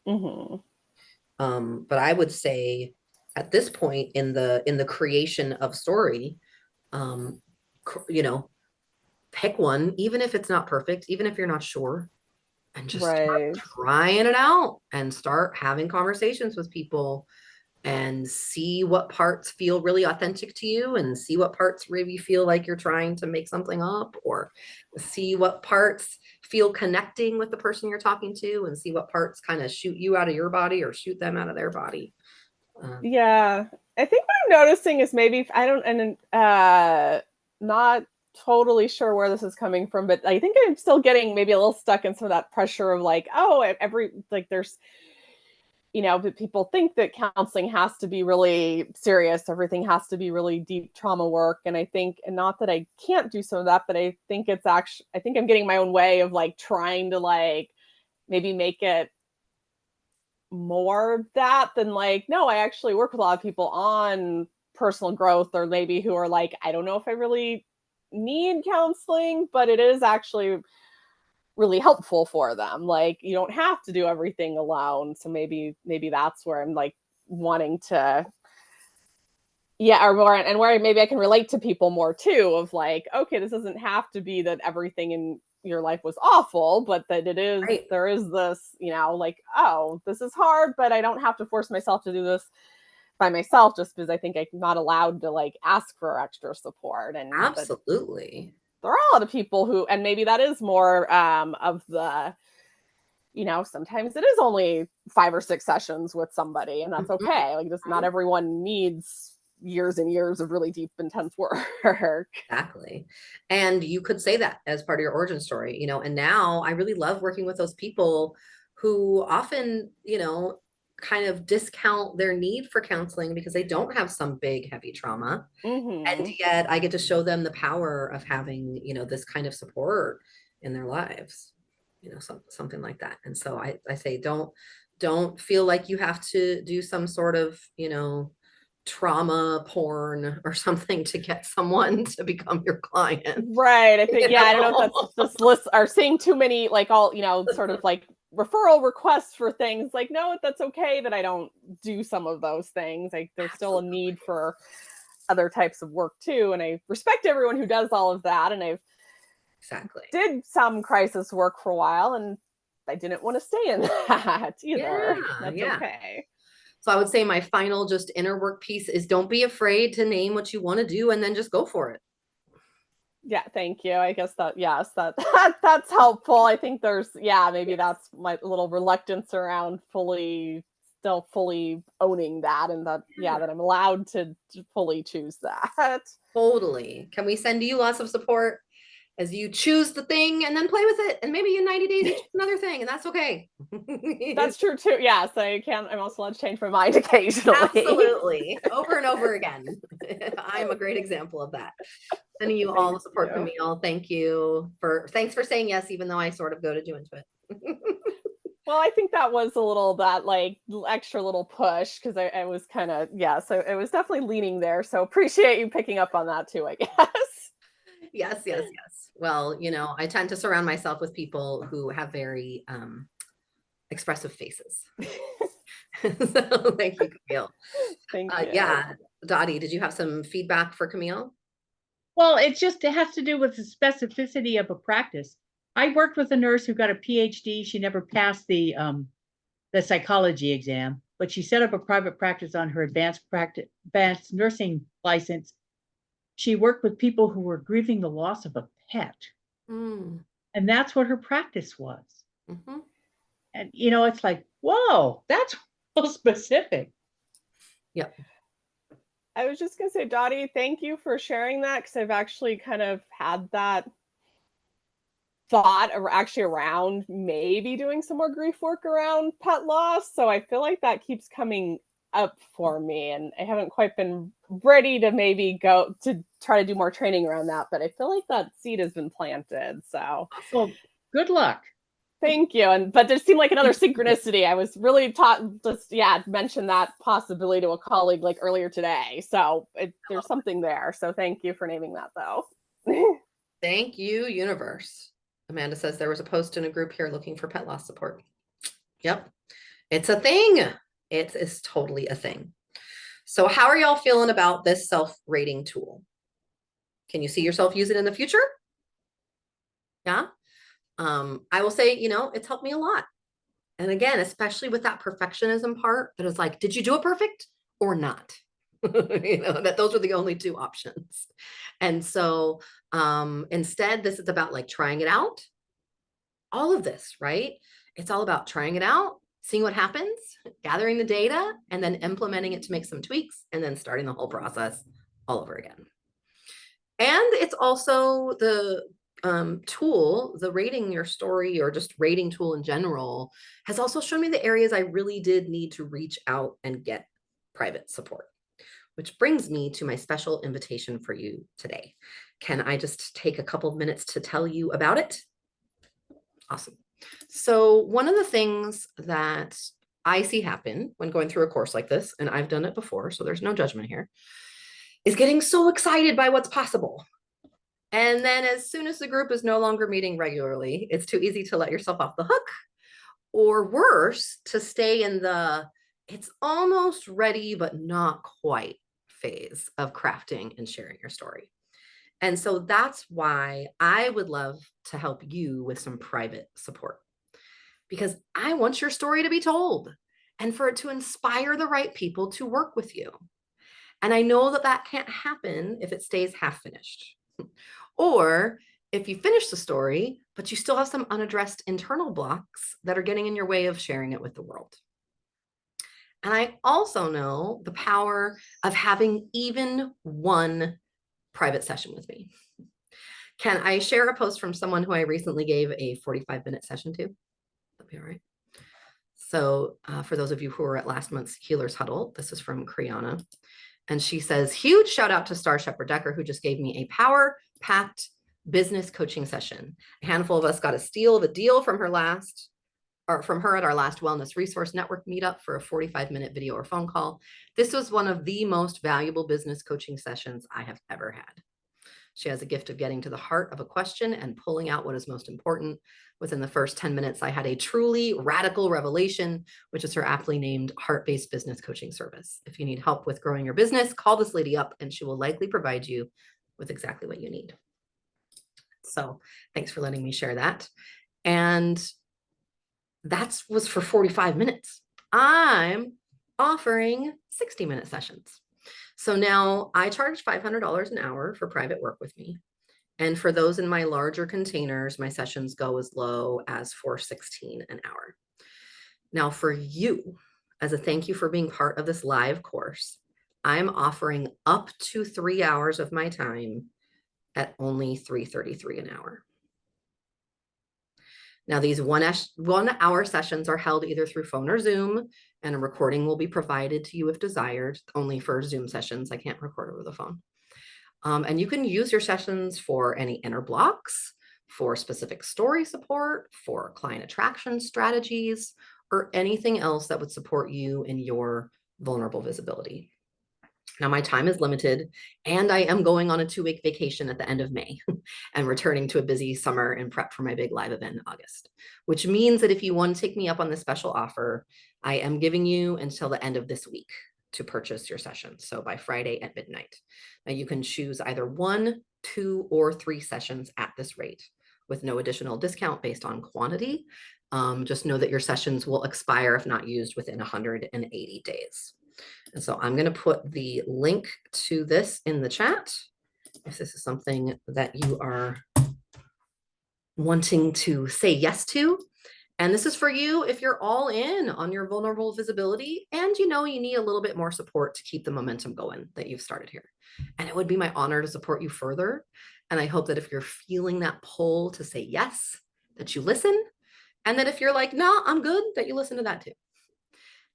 Hmm. But I would say at this point in the creation of story, um, pick one, even if it's not perfect, even if you're not sure, and just start Right. trying it out and start having conversations with people, and see what parts feel really authentic to you, and see what parts maybe feel like you're trying to make something up, or see what parts feel connecting with the person you're talking to, and see what parts kind of shoot you out of your body or shoot them out of their body. um, Yeah. I think what I'm noticing is maybe I don't, and not totally sure where this is coming from, but I think I'm still getting maybe a little stuck in some of that pressure of like, oh, every like there's but people think that counseling has to be really serious. Everything has to be really deep trauma work. And I think, and not that I can't do some of that, but I think I think I'm getting my own way of like trying to like maybe make it more that than like, no, I actually work with a lot of people on personal growth, or maybe who are like, I don't know if I really need counseling, but it is actually really helpful for them. Like, you don't have to do everything alone. So maybe that's where I'm like wanting to, yeah, or more, and where maybe I can relate to people more too, of like, okay, this doesn't have to be that everything in your life was awful, but that Right. there is this, like, oh, this is hard, but I don't have to force myself to do this by myself just because I think I'm not allowed to like ask for extra support. And but Absolutely. there are a lot of people who, and maybe that is more of the, sometimes it is only 5 or 6 sessions with somebody, and that's Mhm, okay. Like, just not mhm. everyone needs years and years of really deep, intense work. Exactly. And you could say that as part of your origin story, and now I really love working with those people who often, kind of discount their need for counseling because they don't have some big, heavy trauma. And Hmm. yet I get to show them the power of having, this kind of support in their lives, something like that. And so I say, don't feel like you have to do some sort of, trauma porn or something to get someone to become your client, Right. I think, you yeah, I don't know if that's know? just lists are seeing too many, like, all, sort of like referral requests for things. Like, no, that's okay that I don't do some of those things. Like, there's still a Absolutely. need for other types of work too. And I respect everyone who does all of that. And I've Exactly. did some crisis work for a while, and I didn't want to stay in that either. Yeah, That's yeah. okay. So I would say my final just inner work piece is don't be afraid to name what you want to do and then just go for it. Yeah, thank you. I guess that, yes, that's helpful. I think there's, yeah, maybe Yes. that's my little reluctance around still fully owning that, and that, yeah, Yeah. that I'm allowed to fully choose that. Totally. Can we send you lots of support as you choose the thing and then play with it? And maybe in 90 days, you choose another thing, and that's okay. That's true too. Yes, I'm also allowed to change my mind occasionally. Absolutely. Over and over again. I'm a great example of that. Sending you all Thank the support, you. Camille. Thanks for saying yes, even though I sort of goaded you into it. Well, I think that was a little, that like extra little push, because I was kind of, yeah, so it was definitely leaning there. So appreciate you picking up on that too, I guess. Yes, yes, yes. Well, I tend to surround myself with people who have very expressive faces. So thank you, Camille. Thank you. Yeah, Dottie, did you have some feedback for Camille? Well, it has to do with the specificity of a practice. I worked with a nurse who got a PhD. She never passed the psychology exam, but she set up a private practice on her advanced nursing license. She worked with people who were grieving the loss of a pet, Mm, and that's what her practice was. mhm. And it's like, whoa, that's real specific. Yep. I was just gonna say, Dottie, thank you for sharing that, because I've actually kind of had that thought actually around maybe doing some more grief work around pet loss. So I feel like that keeps coming up for me, and I haven't quite been ready to maybe go to try to do more training around that, but I feel like that seed has been planted. So Well, good luck. thank you. And but there seemed like another synchronicity. I was really taught, just, yeah, mentioned that possibility to a colleague like earlier today. So there's something there. So thank you for naming that though. Thank you, universe. Amanda says there was a post in a group here looking for pet loss support. Yep. It's a thing. It is totally a thing. So how are y'all feeling about this self-rating tool? Can you see yourself use it in the future? Yeah. I will say, it's helped me a lot. And again, especially with that perfectionism part that is like, did you do it perfect or not? That those are the only two options. And so instead, this is about like trying it out. All of this, right? It's all about trying it out, seeing what happens, gathering the data, and then implementing it to make some tweaks, and then starting the whole process all over again. And it's also tool, the rating your story or just rating tool in general, has also shown me the areas I really did need to reach out and get private support. Which brings me to my special invitation for you today. Can I just take a couple of minutes to tell you about it? Awesome. So one of the things that I see happen when going through a course like this, and I've done it before, so there's no judgment here, is getting so excited by what's possible. And then as soon as the group is no longer meeting regularly, it's too easy to let yourself off the hook, or worse, to stay in the it's almost ready, but not quite phase of crafting and sharing your story. And so that's why I would love to help you with some private support, because I want your story to be told and for it to inspire the right people to work with you. And I know that that can't happen if it stays half finished. Or if you finish the story, but you still have some unaddressed internal blocks that are getting in your way of sharing it with the world. And I also know the power of having even one private session with me. Can I share a post from someone who I recently gave a 45-minute session to? That'd be all right. So for those of you who were at last month's Healers Huddle, this is from Kriana. And she says, huge shout out to Starr Sheppard-Decker, who just gave me a power-packed business coaching session. A handful of us got a steal of a deal from her at our last Wellness Resource Network meetup for a 45-minute video or phone call. This was one of the most valuable business coaching sessions I have ever had. She has a gift of getting to the heart of a question and pulling out what is most important. Within the first 10 minutes, I had a truly radical revelation, which is her aptly named heart-based business coaching service. If you need help with growing your business, call this lady up and she will likely provide you with exactly what you need. So thanks for letting me share that. And that was for 45 minutes. I'm offering 60-minute sessions. So now I charge $500 an hour for private work with me. And for those in my larger containers, my sessions go as low as $416 an hour. Now for you, as a thank you for being part of this live course, I'm offering up to 3 hours of my time at only $333 an hour. Now, these 1 hour sessions are held either through phone or Zoom, and a recording will be provided to you if desired, only for Zoom sessions. I can't record over the phone. And you can use your sessions for any inner blocks, for specific story support, for client attraction strategies, or anything else that would support you in your vulnerable visibility. Now, my time is limited, and I am going on a 2-week vacation at the end of May and returning to a busy summer and prep for my big live event in August, which means that if you want to take me up on this special offer, I am giving you until the end of this week to purchase your session. So by Friday at midnight. Now you can choose either 1, 2, or 3 sessions at this rate with no additional discount based on quantity. Just know that your sessions will expire if not used within 180 days. And so I'm going to put the link to this in the chat if this is something that you are wanting to say yes to. And this is for you if you're all in on your vulnerable visibility and you know you need a little bit more support to keep the momentum going that you've started here. And it would be my honor to support you further. And I hope that if you're feeling that pull to say yes, that you listen. And that if you're like, no, I'm good, that you listen to that too.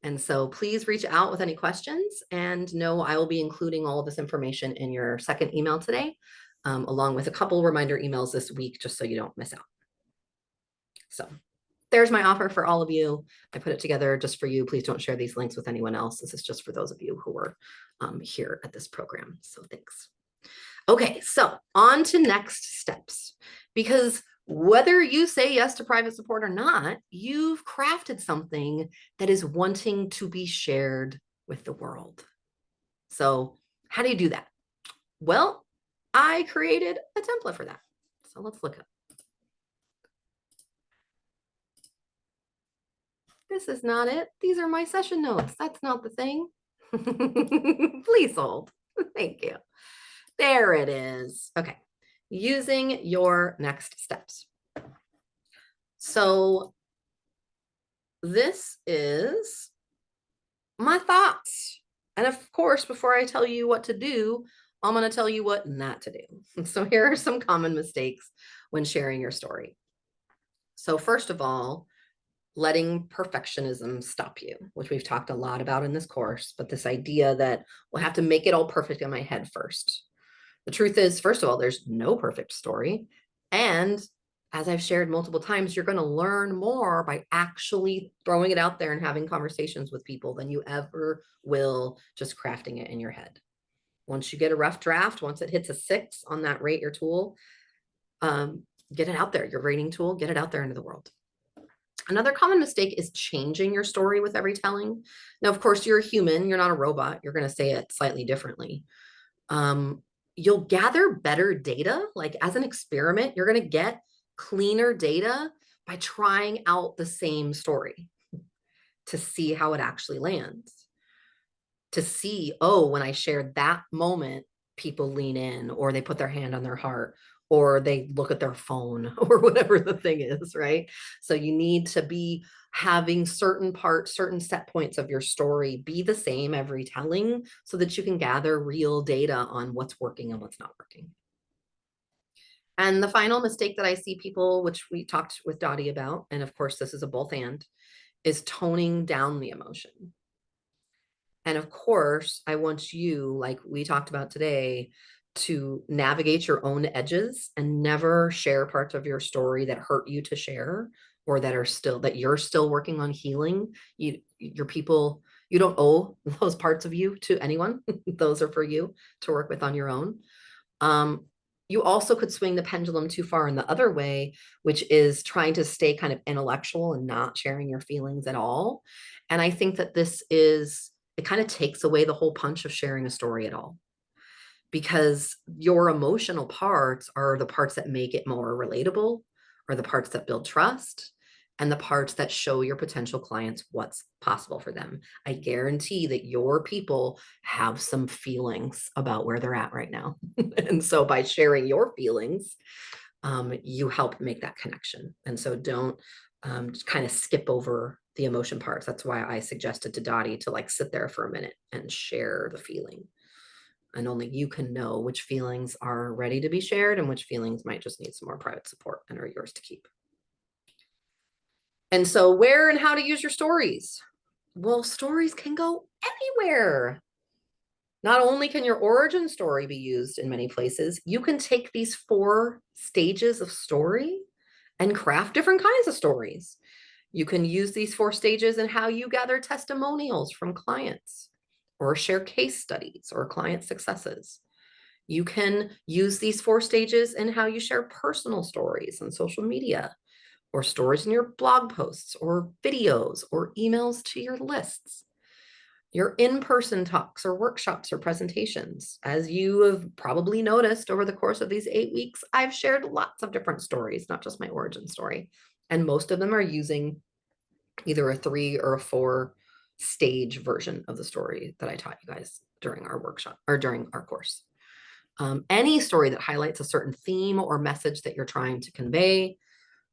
And so please reach out with any questions, and know I will be including all of this information in your second email today, along with a couple reminder emails this week, just so you don't miss out. So there's my offer for all of you. I put it together just for you. Please don't share these links with anyone else. This is just for those of you who are here at this program. So thanks. Okay, so on to next steps, because whether you say yes to private support or not, you've crafted something that is wanting to be shared with the world. So how do you do that? Well, I created a template for that. So let's look up. This is not it. These are my session notes. That's not the thing. Please hold. Thank you. There it is. Okay. Using your next steps. So this is my thoughts. And of course, before I tell you what to do, I'm going to tell you what not to do. So here are some common mistakes when sharing your story. So first of all, letting perfectionism stop you, which we've talked a lot about in this course, but this idea that we'll have to make it all perfect in my head first. The truth is, first of all, there's no perfect story. And as I've shared multiple times, you're going to learn more by actually throwing it out there and having conversations with people than you ever will just crafting it in your head. Once you get a rough draft, once it hits a 6 on that rate your tool, get it out there, your rating tool, get it out there into the world. Another common mistake is changing your story with every telling. Now, of course, you're a human, you're not a robot. You're going to say it slightly differently. You'll gather better data. Like as an experiment, you're going to get cleaner data by trying out the same story to see how it actually lands. To see, oh, when I shared that moment, people lean in, or they put their hand on their heart, or they look at their phone, or whatever the thing is, right? So you need to be having certain parts, certain set points of your story be the same every telling so that you can gather real data on what's working and what's not working. And the final mistake that I see people, which we talked with Dottie about, and of course this is a both and, is toning down the emotion. And of course, I want you, like we talked about today, to navigate your own edges and never share parts of your story that hurt you to share or that you're still working on healing. Your people, you don't owe those parts of you to anyone. Those are for you to work with on your own. You also could swing the pendulum too far in the other way, which is trying to stay kind of intellectual and not sharing your feelings at all. And I think that it kind of takes away the whole punch of sharing a story at all, because your emotional parts are the parts that make it more relatable, or the parts that build trust, and the parts that show your potential clients what's possible for them. I guarantee that your people have some feelings about where they're at right now. And so by sharing your feelings, you help make that connection. And so don't kind of skip over the emotion parts. That's why I suggested to Dottie to like sit there for a minute and share the feeling. And only you can know which feelings are ready to be shared and which feelings might just need some more private support and are yours to keep. And so where and how to use your stories? Well, stories can go anywhere. Not only can your origin story be used in many places, you can take these 4 stages of story and craft different kinds of stories. You can use these 4 stages in how you gather testimonials from clients or share case studies or client successes. You can use these 4 stages in how you share personal stories on social media, or stories in your blog posts or videos or emails to your lists. Your in-person talks or workshops or presentations. As you have probably noticed over the course of these 8 weeks, I've shared lots of different stories, not just my origin story. And most of them are using either a 3 or a 4 stage version of the story that I taught you guys during our workshop or during our course. Any story that highlights a certain theme or message that you're trying to convey,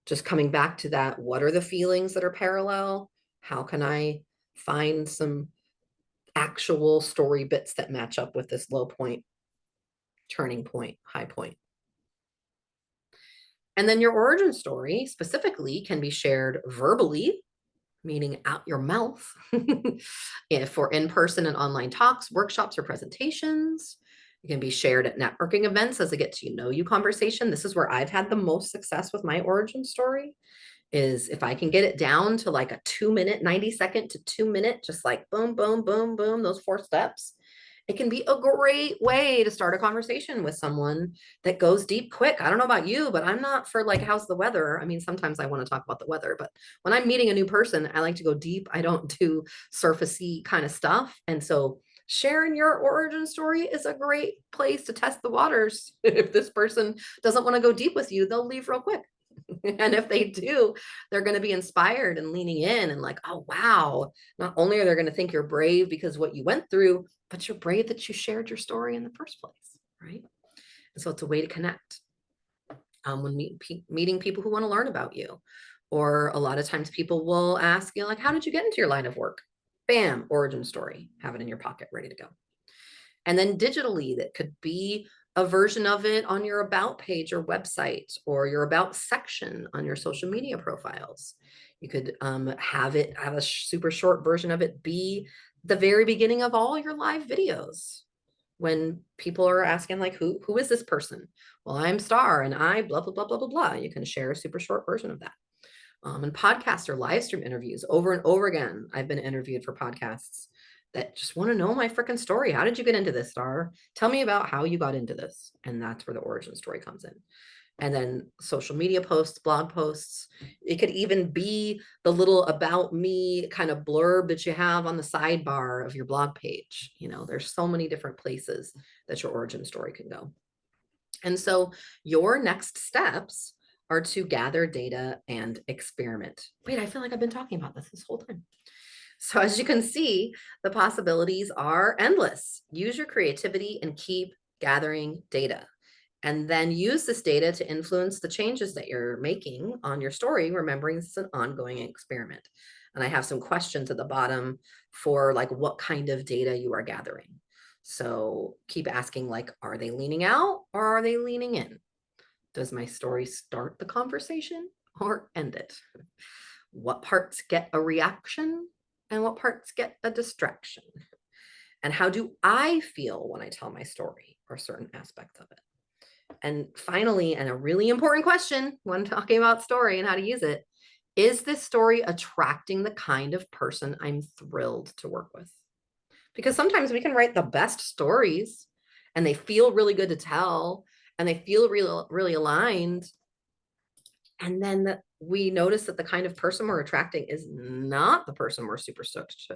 just coming back to that, what are the feelings that are parallel? How can I find some actual story bits that match up with this low point, turning point, high point? And then your origin story specifically can be shared verbally, meaning out your mouth, if for in-person and online talks, workshops, or presentations. It can be shared at networking events as a get to know you conversation. This is where I've had the most success with my origin story, is if I can get it down to like a 2-minute, 90-second to 2-minute, just like boom, boom, boom, boom, those 4 steps. It can be a great way to start a conversation with someone that goes deep quick. I don't know about you, but I'm not for like, how's the weather? I mean, sometimes I want to talk about the weather, but when I'm meeting a new person, I like to go deep. I don't do surfacey kind of stuff. And so sharing your origin story is a great place to test the waters. If this person doesn't want to go deep with you, they'll leave real quick. And if they do, they're going to be inspired and leaning in and like, oh, wow. Not only are they going to think you're brave because what you went through, but you're brave that you shared your story in the first place, right? And so it's a way to connect when meeting people who want to learn about you. Or a lot of times people will ask you, like, how did you get into your line of work? Bam, origin story. Have it in your pocket, ready to go. And then digitally, that could be a version of it on your about page or website, or your about section on your social media profiles. You could have a super short version of it be the very beginning of all your live videos, when people are asking like, who is this person? Well, I'm Starr and I blah blah blah blah blah blah. You can share a super short version of that. And podcast or live stream interviews over and over again. I've been interviewed for podcasts that just want to know my freaking story. How did you get into this, Starr? Tell me about how you got into this. And that's where the origin story comes in. And then social media posts, blog posts. It could even be the little about me kind of blurb that you have on the sidebar of your blog page. You know, there's so many different places that your origin story can go. And so your next steps are to gather data and experiment. Wait, I feel like I've been talking about this whole time. So as you can see, the possibilities are endless. Use your creativity and keep gathering data. And then use this data to influence the changes that you're making on your story, remembering this is an ongoing experiment. And I have some questions at the bottom for like what kind of data you are gathering. So keep asking, like, are they leaning out or are they leaning in? Does my story start the conversation or end it? What parts get a reaction and what parts get a distraction? And how do I feel when I tell my story or certain aspects of it? And finally, and a really important question when talking about story and how to use it, is this story attracting the kind of person I'm thrilled to work with? Because sometimes we can write the best stories and they feel really good to tell and they feel really aligned. And then we notice that the kind of person we're attracting is not the person we're super stoked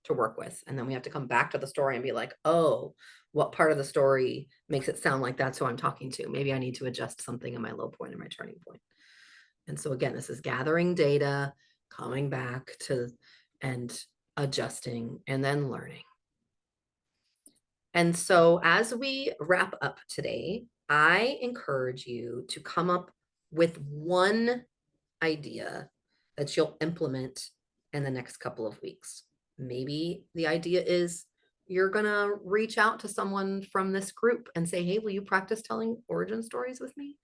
to work with. And then we have to come back to the story and be like, oh, what part of the story makes it sound like that's who I'm talking to? Maybe I need to adjust something in my low point and my turning point. And so again, this is gathering data, coming back to and adjusting and then learning. And so as we wrap up today, I encourage you to come up with one idea that you'll implement in the next couple of weeks. Maybe the idea is you're going to reach out to someone from this group and say, hey, will you practice telling origin stories with me?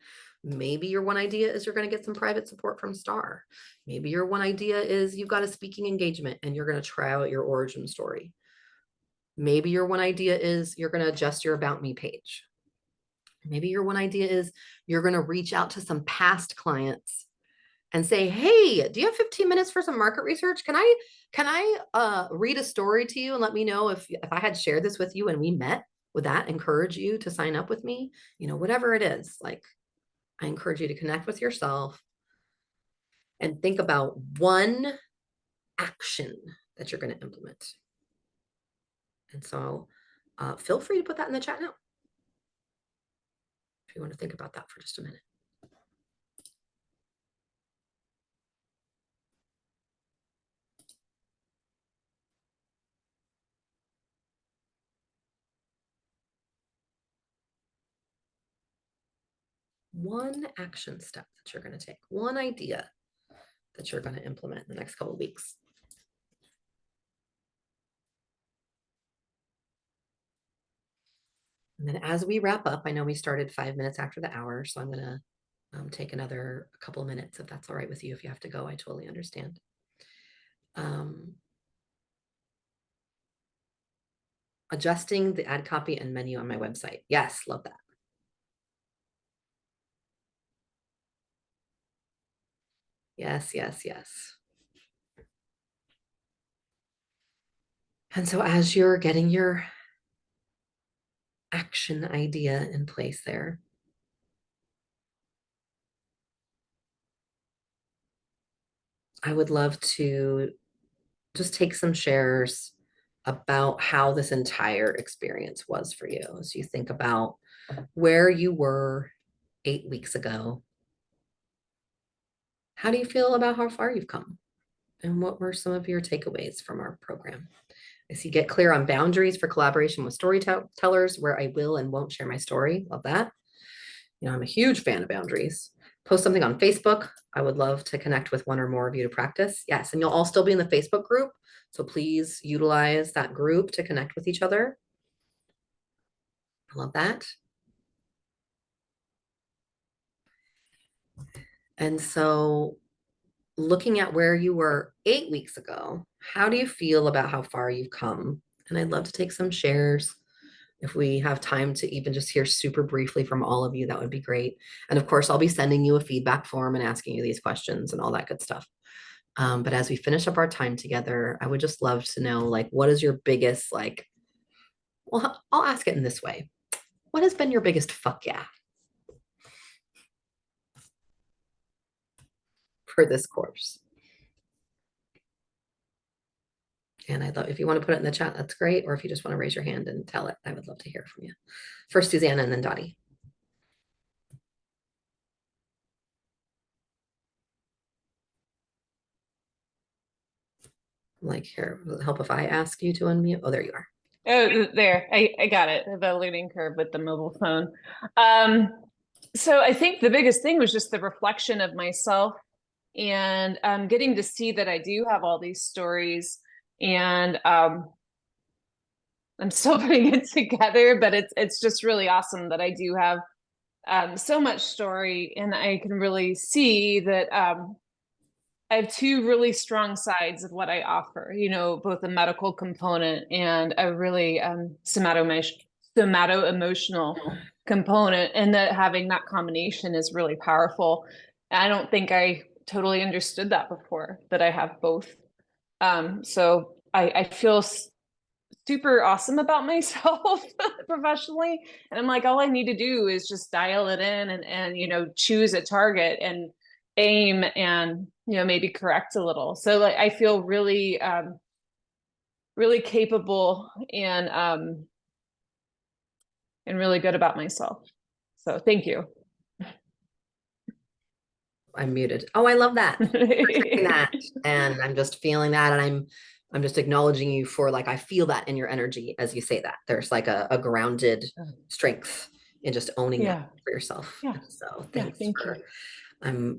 Maybe your one idea is you're going to get some private support from Starr. Maybe your one idea is you've got a speaking engagement and you're going to try out your origin story. Maybe your one idea is you're going to adjust your about me page. Maybe your one idea is you're going to reach out to some past clients and say, hey, do you have 15 minutes for some market research? Can I read a story to you and let me know if I had shared this with you and we met, would that encourage you to sign up with me? You know, whatever it is, like, I encourage you to connect with yourself and think about one action that you're going to implement. And so feel free to put that in the chat now, if you want to think about that for just a minute. One action step that you're going to take, one idea that you're going to implement in the next couple of weeks. And then as we wrap up, I know we started 5 minutes after the hour, so I'm going to take another couple of minutes if that's all right with you. If you have to go, I totally understand. Adjusting the ad copy and menu on my website. Yes, love that. Yes, yes, yes. And so as you're getting your action idea in place there, I would love to just take some shares about how this entire experience was for you as you think about where you were 8 weeks ago. How do you feel about how far you've come? And what were some of your takeaways from our program? As you get clear on boundaries for collaboration with storytellers, where I will and won't share my story. Love that. You know, I'm a huge fan of boundaries. Post something on Facebook. I would love to connect with one or more of you to practice. Yes, and you'll all still be in the Facebook group. So please utilize that group to connect with each other. I love that. And so looking at where you were 8 weeks ago, how do you feel about how far you've come? And I'd love to take some shares. If we have time to even just hear super briefly from all of you, that would be great. And of course, I'll be sending you a feedback form and asking you these questions and all that good stuff. But as we finish up our time together, I would just love to know, like, what is your biggest, like, well, I'll ask it in this way. What has been your biggest fuck yeah for this course? And I'd love, if you want to put it in the chat, that's great. Or if you just want to raise your hand and tell it, I would love to hear from you. First, Susanna, and then Dottie. Like, here, will it help if I ask you to unmute? Oh, there you are. Oh, there, I got it. The learning curve with the mobile phone. So I think the biggest thing was just the reflection of myself and getting to see that I do have all these stories, and I'm still putting it together, but it's just really awesome that I do have so much story, and I can really see that I have two really strong sides of what I offer, you know, both a medical component and a really somato-emotional component, and that having that combination is really powerful. And I don't think I totally understood that before, that I have both. So I feel super awesome about myself professionally. And I'm like, all I need to do is just dial it in and, you know, choose a target and aim and, you know, maybe correct a little. So like, I feel really, really capable and really good about myself. So thank you. I'm muted. Oh, I love that. That. And I'm just feeling that. And I'm just acknowledging you for, like, I feel that in your energy as you say that. There's like a grounded strength in just owning that for yourself. Yeah. So Thank for, you.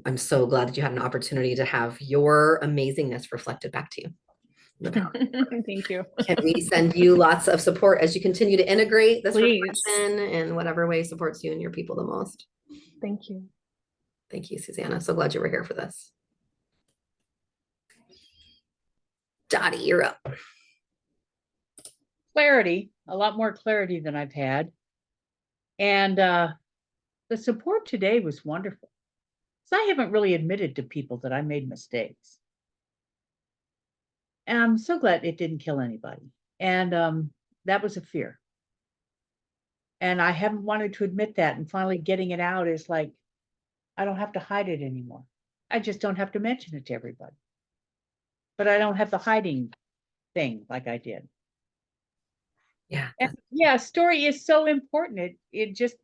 I'm so glad that you had an opportunity to have your amazingness reflected back to you. Thank you. Can we send you lots of support as you continue to integrate this Please. reflection in whatever way supports you and your people the most? Thank you. Thank you, Susanna. So glad you were here for this. Dottie, you're up. Clarity, a lot more clarity than I've had. And the support today was wonderful. So I haven't really admitted to people that I made mistakes. And I'm so glad it didn't kill anybody. And that was a fear. And I haven't wanted to admit that. And finally getting it out is like, I don't have to hide it anymore. I just don't have to mention it to everybody. But I don't have the hiding thing like I did. Yeah. And yeah, story is so important. It just,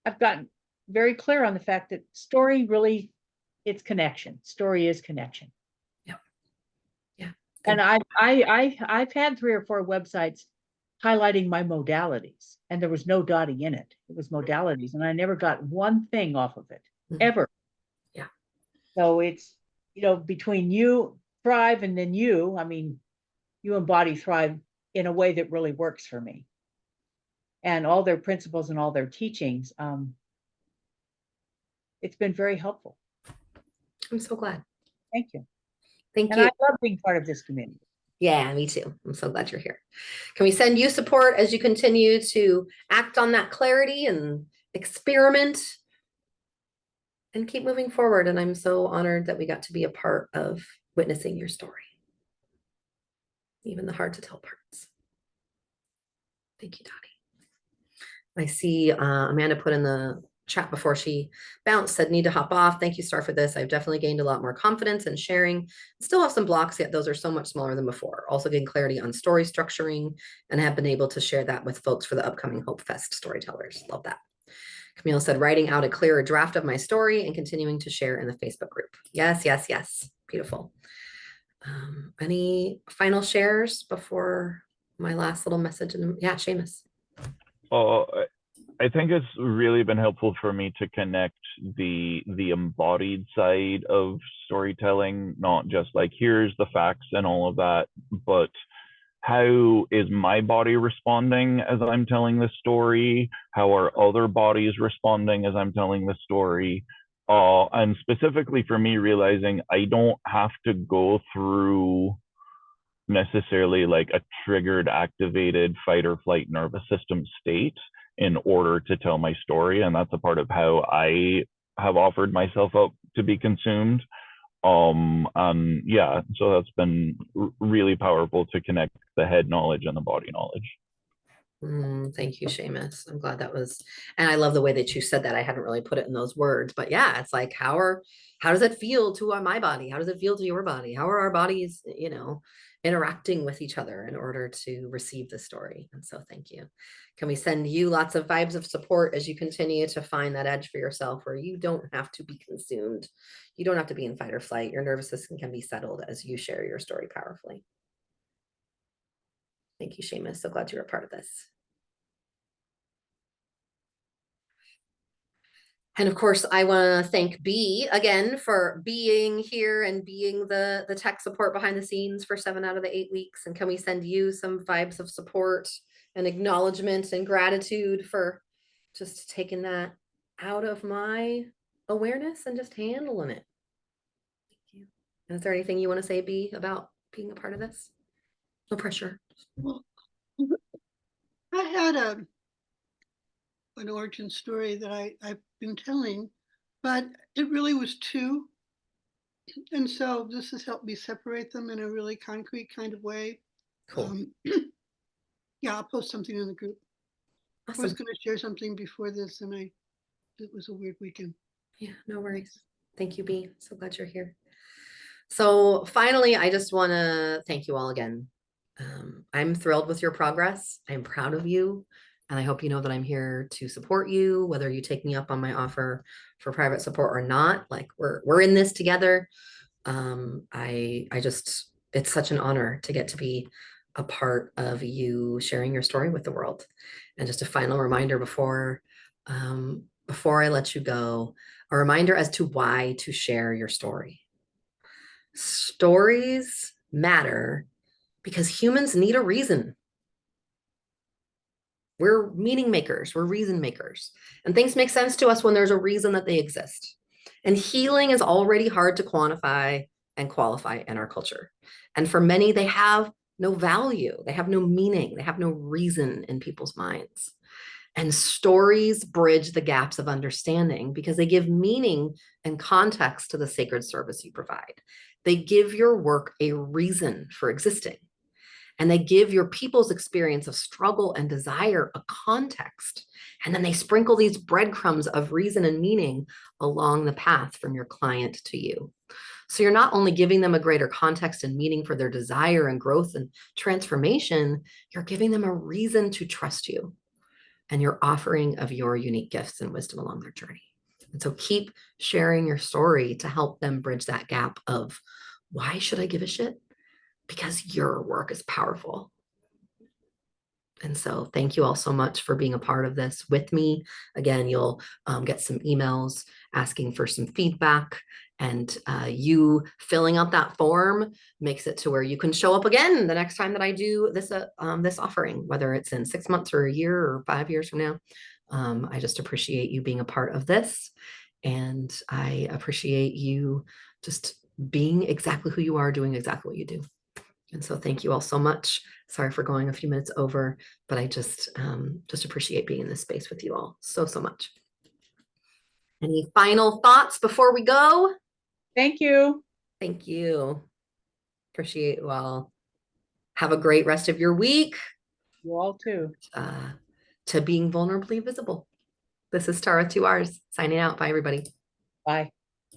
I've gotten very clear on the fact that story really, it's connection. Story is connection. Yeah. Yeah. And I've had 3 or 4 websites highlighting my modalities, and there was no Dottie in it. It was modalities, and I never got one thing off of it, ever. Yeah. So it's, you know, between you, Thrive, and then you, I mean, you embody Thrive in a way that really works for me. And all their principles and all their teachings, it's been very helpful. I'm so glad. Thank you. Thank And you. I love being part of this community. Yeah, me too. I'm so glad you're here. Can we send you support as you continue to act on that clarity and experiment and keep moving forward? And I'm so honored that we got to be a part of witnessing your story, even the hard to tell parts. Thank you, Dottie. I see Amanda put in the chat before she bounced, said need to hop off. Thank you, Starr, for this. I've definitely gained a lot more confidence in sharing. Still have some blocks, yet those are so much smaller than before. Also getting clarity on story structuring and have been able to share that with folks for the upcoming Hope Fest storytellers. Love that. Camille said, writing out a clearer draft of my story and continuing to share in the Facebook group. Yes, yes, yes. Beautiful. Any final shares before my last little message? Yeah, Seamus. Oh, I think it's really been helpful for me to connect the embodied side of storytelling, not just like here's the facts and all of that, but how is my body responding as I'm telling this story? How are other bodies responding as I'm telling this story? And specifically for me, realizing I don't have to go through necessarily like a triggered, activated fight or flight nervous system state in order to tell my story. And that's a part of how I have offered myself up to be consumed. And yeah, so that's been really powerful to connect the head knowledge and the body knowledge. Thank you, Seamus. I'm glad that was, and I love the way that you said that. I hadn't really put it in those words, but yeah, it's like, how does it feel to my body? How does it feel to your body? How are our bodies, interacting with each other in order to receive the story? And so thank you. Can we send you lots of vibes of support as you continue to find that edge for yourself where you don't have to be consumed. You don't have to be in fight or flight. Your nervous system can be settled as you share your story powerfully. Thank you, Seamus. So glad you were a part of this. And of course, I want to thank B again for being here and being the tech support behind the scenes for 7 out of the 8 weeks. And can we send you some vibes of support and acknowledgement and gratitude for just taking that out of my awareness and just handling it? Thank you. And is there anything you want to say, B, about being a part of this? No pressure. Well, I had an origin story that I've been telling, but it really was 2. And so this has helped me separate them in a really concrete kind of way. Cool. Yeah, I'll post something in the group. Awesome. I was going to share something before this and it was a weird weekend. Yeah, no worries. Thank you, B. So glad you're here. So finally, I just want to thank you all again. I'm thrilled with your progress. I'm proud of you. And I hope you know that I'm here to support you, whether you take me up on my offer for private support or not. Like we're in this together. It's such an honor to get to be a part of you sharing your story with the world. And just a final reminder before I let you go, a reminder as to why to share your story. Stories matter because humans need a reason. We're meaning makers, we're reason makers. And things make sense to us when there's a reason that they exist. And healing is already hard to quantify and qualify in our culture. And for many, they have no value, they have no meaning, they have no reason in people's minds. And stories bridge the gaps of understanding because they give meaning and context to the sacred service you provide. They give your work a reason for existing. And they give your people's experience of struggle and desire a context. And then they sprinkle these breadcrumbs of reason and meaning along the path from your client to you. So you're not only giving them a greater context and meaning for their desire and growth and transformation, you're giving them a reason to trust you and your offering of your unique gifts and wisdom along their journey. And so keep sharing your story to help them bridge that gap of why should I give a shit? Because your work is powerful. And so thank you all so much for being a part of this with me. Again, you'll get some emails asking for some feedback, and you filling out that form makes it to where you can show up again the next time that I do this offering, whether it's in 6 months or a year or 5 years from now. I just appreciate you being a part of this, and I appreciate you just being exactly who you are, doing exactly what you do. And so thank you all so much. Sorry for going a few minutes over, but I just appreciate being in this space with you all so much. Any final thoughts before we go? Thank you. Thank you. Appreciate you all. Have a great rest of your week. You all too. To being vulnerably visible. This is Starr with 2 R's signing out. Bye, everybody. Bye.